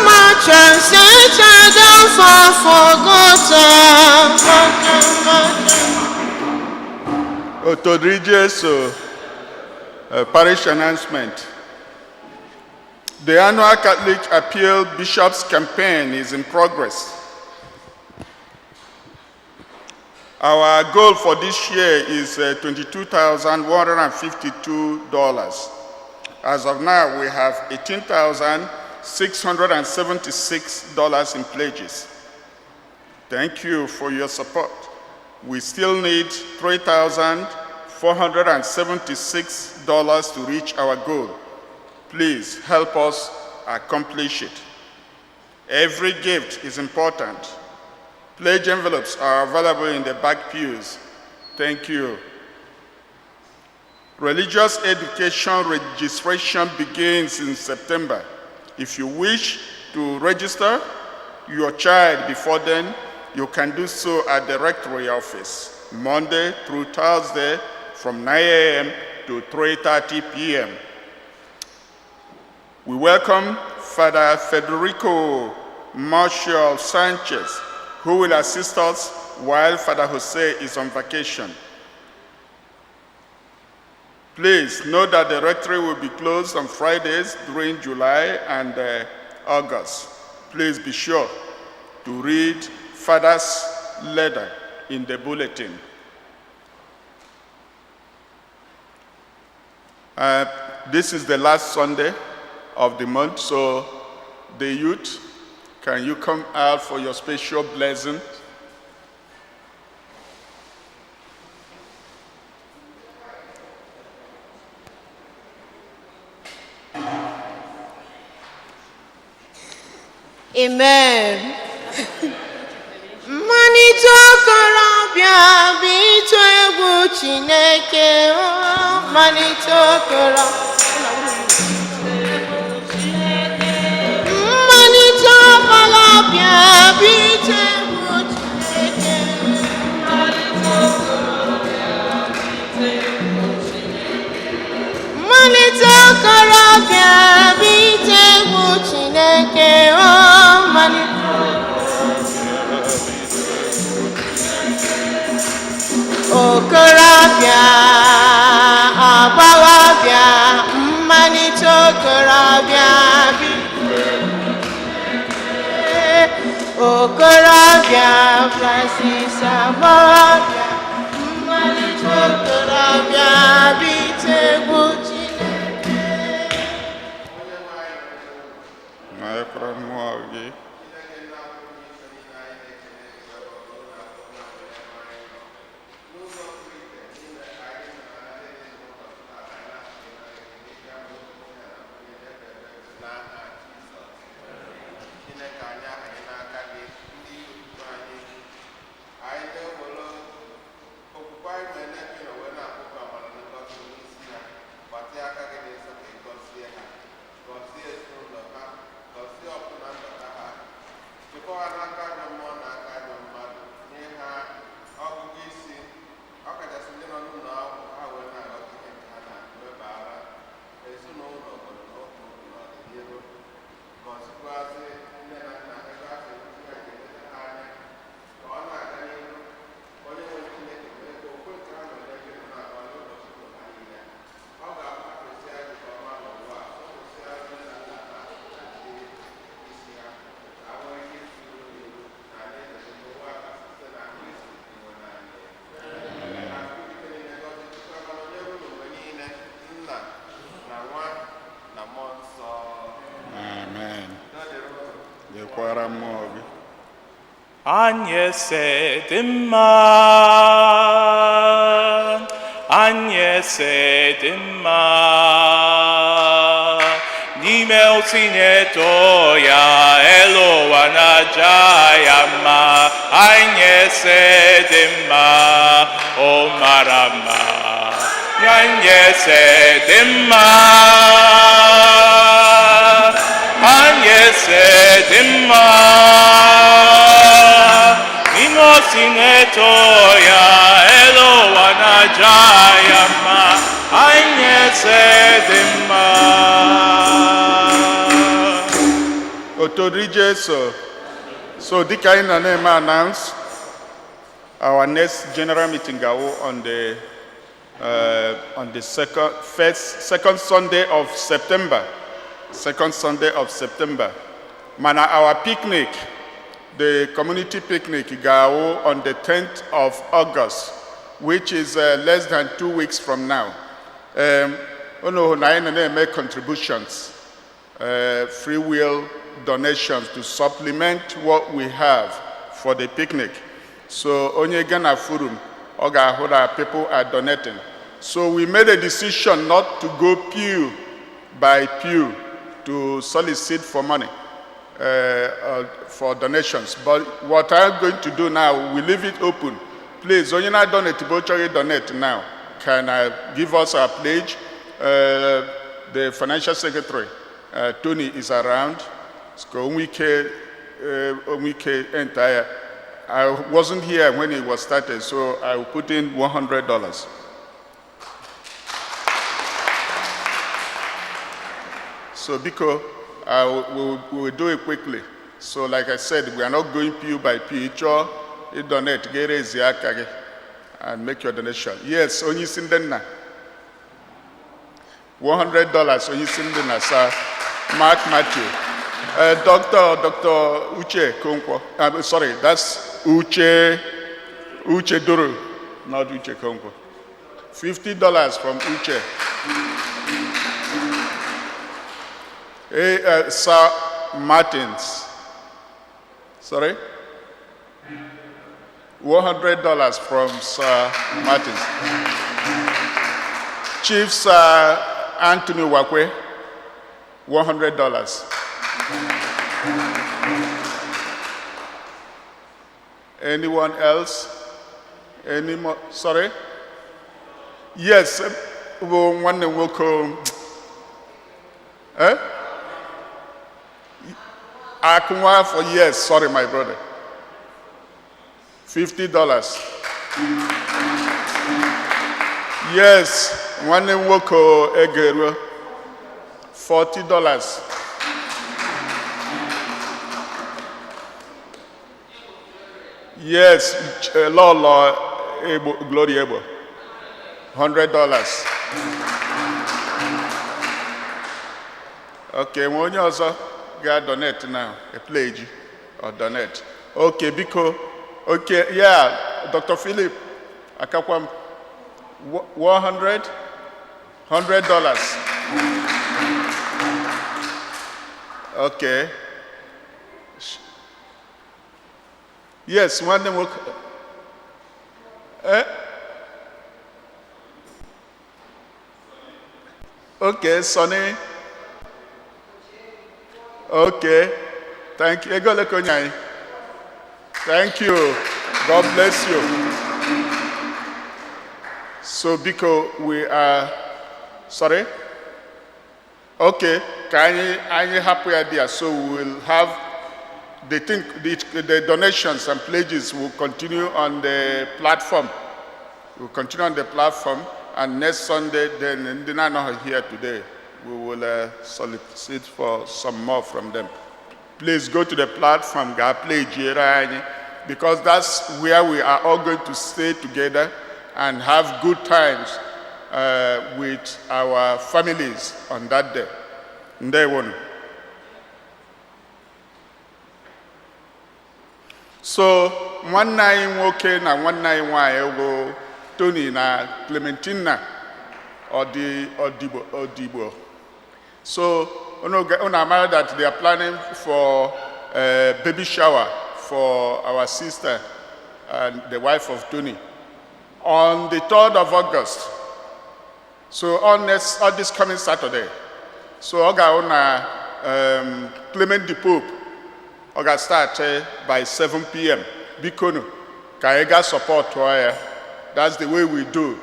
March and Satan don't fall forgotten. Otori Jesu, parish announcement. The annual Catholic Appeal Bishops Campaign is in progress. Our goal for this year is $22,152. As of now, we have $18,676 in pledges. Thank you for your support. We still need $3,476 to reach our goal. Please help us accomplish it. Every gift is important. Pledge envelopes are available in the back pews. Thank you. Religious education registration begins in September. If you wish to register your child before then, you can do so at the rectory office, Monday through Thursday from 9 a.m. to 3:30 p.m. We welcome Father Federico Marshall Sanchez, who will assist us while Father Jose is on vacation. Please note that the rectory will be closed on Fridays during July and August. Please be sure to read Father's letter in the bulletin. This is the last Sunday of the month, so the youth, can you come out for your special blessing? Amen. Mmalite okorobịa bụ ịtụ egwu Chineke. Mmalite okorobịa. Mmalite okorobịa bụ ịtụ egwu Chineke. Mmalite okorobịa bụ ịtụ egwu Chineke. okorobịa agbọghọbịa mmalite okorobịa okorobịa Francis agbọghọbịa mmalite okorobịa bite egwu Chineke. na-ekwere mmụọ gị nyekwara mmụọ gị Anyị dị mma, anyị dị mma, n'ime otinyeto ya elu ụwa na-aja ya mma. Anyị dị mma, o mara mma, anyị dị mma, anyị dị mma. Sineto ya elo wanajayama anye sedima Otorije so dịka anyị na na-eme announce our next general meeting on the second Sunday of September. Mana our picnic, the community picnic Gao on the 10th of August, which is less than 2 weeks from now. Make contributions, free will donations to supplement what we have for the picnic. So onye Ghana Forum, Oga people are donating. So we made a decision not to go pew by pew to solicit for money. For donations, but what I'm going to do now, we leave it open. Please, when you not donate, donate now. Can give us our pledge? The financial secretary, Tony, is around. Entire. I wasn't here when it was started, so I will put in $100. So because we will do it quickly. So like I said, we are not going pew by pew. You donate, get a and make your donation. Yes, only sindena. $100 only sindena, sir. Mark Matthew. Dr. Uche Konkwo. Sorry, that's Uche Duru, not Uche Konkwo. $50 from Uche. Sir Martins. Sorry? $100 from Sir Martins. Chief Sir Anthony Wakwe, $100. Anyone else? Any more? Sorry? Yes. One will come. Akunwa for yes, sorry my brother. $50. Yes, one woko egero. $40. Yes, Lolo Glory Ebo? $100. Okay, when you also got donate now, a pledge or donate. Okay, because, okay, yeah, Dr. Philip, Akakwam, $100. Okay. Yes, one them will. Okay, Sonny. Okay. Thank you. Thank you. God bless you. So, because we are, sorry? Okay, can I happy idea? So we will have the donations and pledges will continue on the platform. We'll continue on the platform, and next Sunday, then they're not here today. We will solicit for some more from them. Please go to the platform, because that's where we are all going to stay together and have good times with our families on that day. Ndewono. So, one night nwoke na one night nwanyị bụ Tony na Clementina Odibo. So, una amara that they are planning for a baby shower for our sister and the wife of Tony on the 3rd of August. So on this coming Saturday. So Oga Clement the Pope Oga start by 7 p.m. Bikono Kaega support wire. That's the way we do.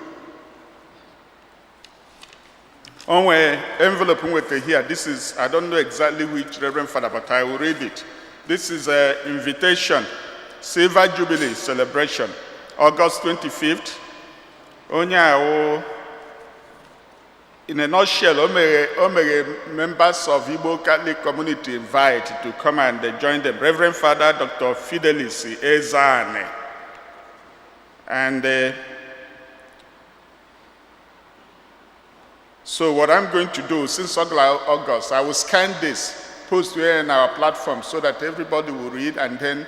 On my envelope with here, this is, I don't know exactly which Reverend Father, but I will read it. This is an invitation, Silver Jubilee celebration, August 25th. In a nutshell, members of Igbo Catholic community invite to come and join them. Reverend Father Dr. Fidelis Ezane. And so what I'm going to do, since August, I will scan this, post here in our platform so that everybody will read, and then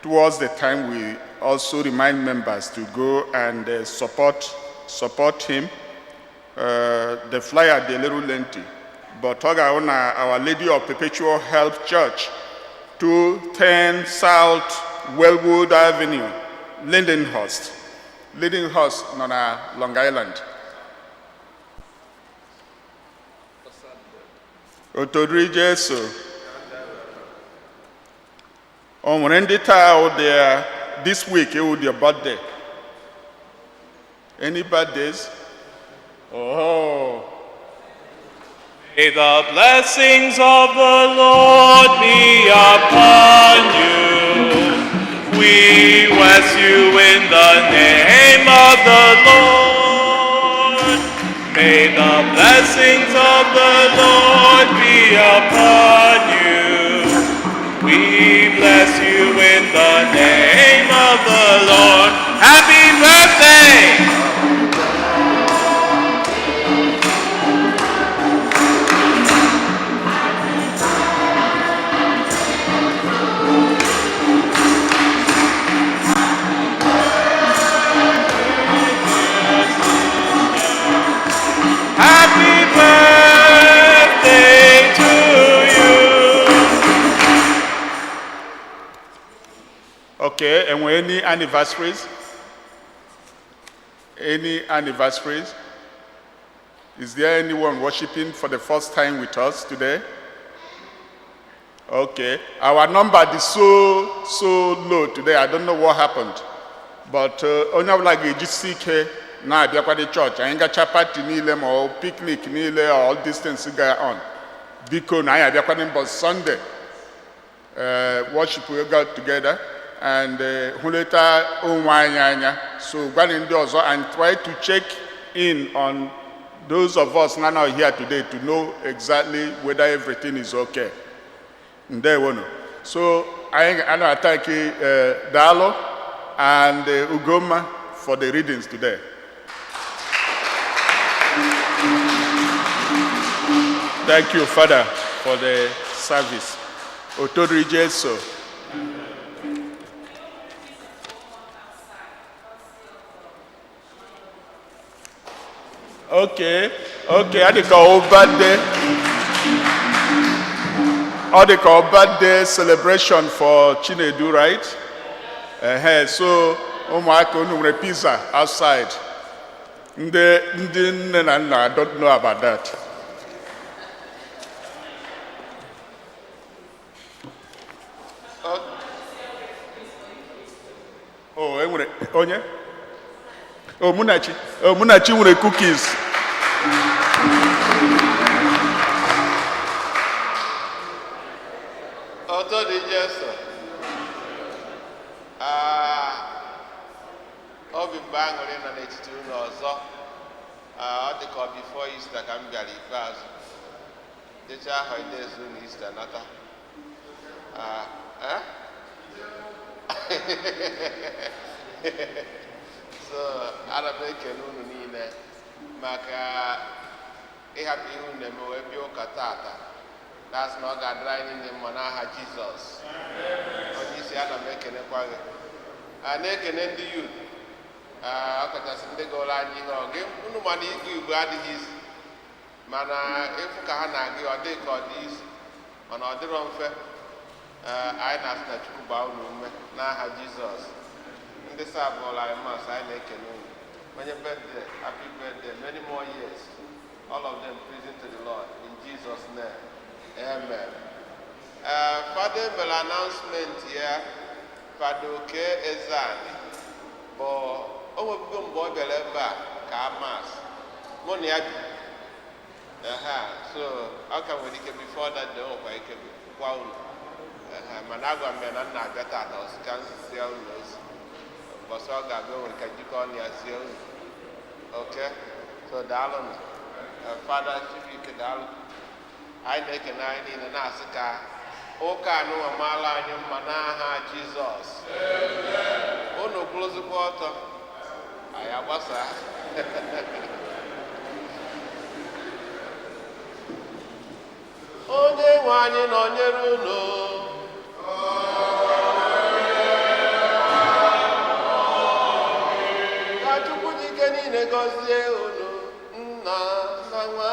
towards the time we also remind members to go and support him. The flyer, the little lengthy, but Our Lady of Perpetual Help Church, 210 South Wellwood Avenue, Lindenhurst, Long Island. Otodri Jesu. On Rendita out there this week, it will be your birthday. Any birthdays? Oh. May the blessings of the Lord be upon you. We bless you in the name of the Lord. May the blessings of the Lord be upon you. We bless you in the name of the Lord. Happy birthday! Happy birthday to you. Okay, and any anniversaries? Any anniversaries? Is there anyone worshiping for the first time with us today? Okay, our number is so low today. I don't know what happened, but only like a GCK. Now, if you go to church, I ain't got a party or picnic or all these things going on. Because now, if you go to Sunday, worship we got together, and so go indoors and try to check in on those of us now here today to know exactly whether everything is okay. So I know I thank Dalo and Ugoma for the readings today. Thank you, Father, for the service. Otodri Jesu. Okay, I think our birthday celebration for Chinedu, right? So, ụmụaka unu nwere pizza outside. Ndị nne na nna, I don't know about that. Oh, enwere onye? Oh, Munachi nwere cookies. Ọtọ dị Jesu. Obi mgbe aṅụrị nọ n'etiti unu ọzọ. Ọ dị ka before Easter ka m bịara ikpeazụ. Decha ahụ edezu na Easter nata. So, ana m ekele unu niile maka ịhapụ ihe unu eme wee bịa ụka tata. That's na ọ ga-adịrị anyị niile mma n'aha Jizọs. Onye isi ana m ekelekwa gị. Na-ekele ndị youth. Ọkachasị ndị gụrụ anyị ihe ọgụ. Unu ma na ịgụ Igbo adịghị isi. Mana ịfụ ka ha na-agụ ọ dị ka ọ dị isi. Mana ọ dịrọ mfe. Anyị na-asị na Chukwu gbaa unu ume n'aha Jizọs. Ndị saa bụọla anyị mas anyị na-ekele unu. Onye birthday, happy birthday, many more years. All of them praising to the Lord in Jesus' name. Amen. Father mere announcement here. Father Oke Ezani. But o nwebugo mgbe ọ bịara ebe a ka mas. Mụ na ya bi. So how can we get before that day ọkwa ike gwa unu. Mana agwa m ya na nna abịa tata ọsịka nzie unu ozi. Mbọsị ọ ga-abịa nwere ka jikọ ọnụ ya zie unu. Okay? So daalụ nụ. Father Chibuike daalụ. Anyị na-ekene anyị niile na-asị ka ụka anụnwa maala anyị mma n'aha Jizọs. Unu kwụrụzikwa ọtọ. Anyị agbasa. Onye nwe anyị nọnyere unu. Ka Chukwu ji ike niile gọzie unu, Nna na Nwa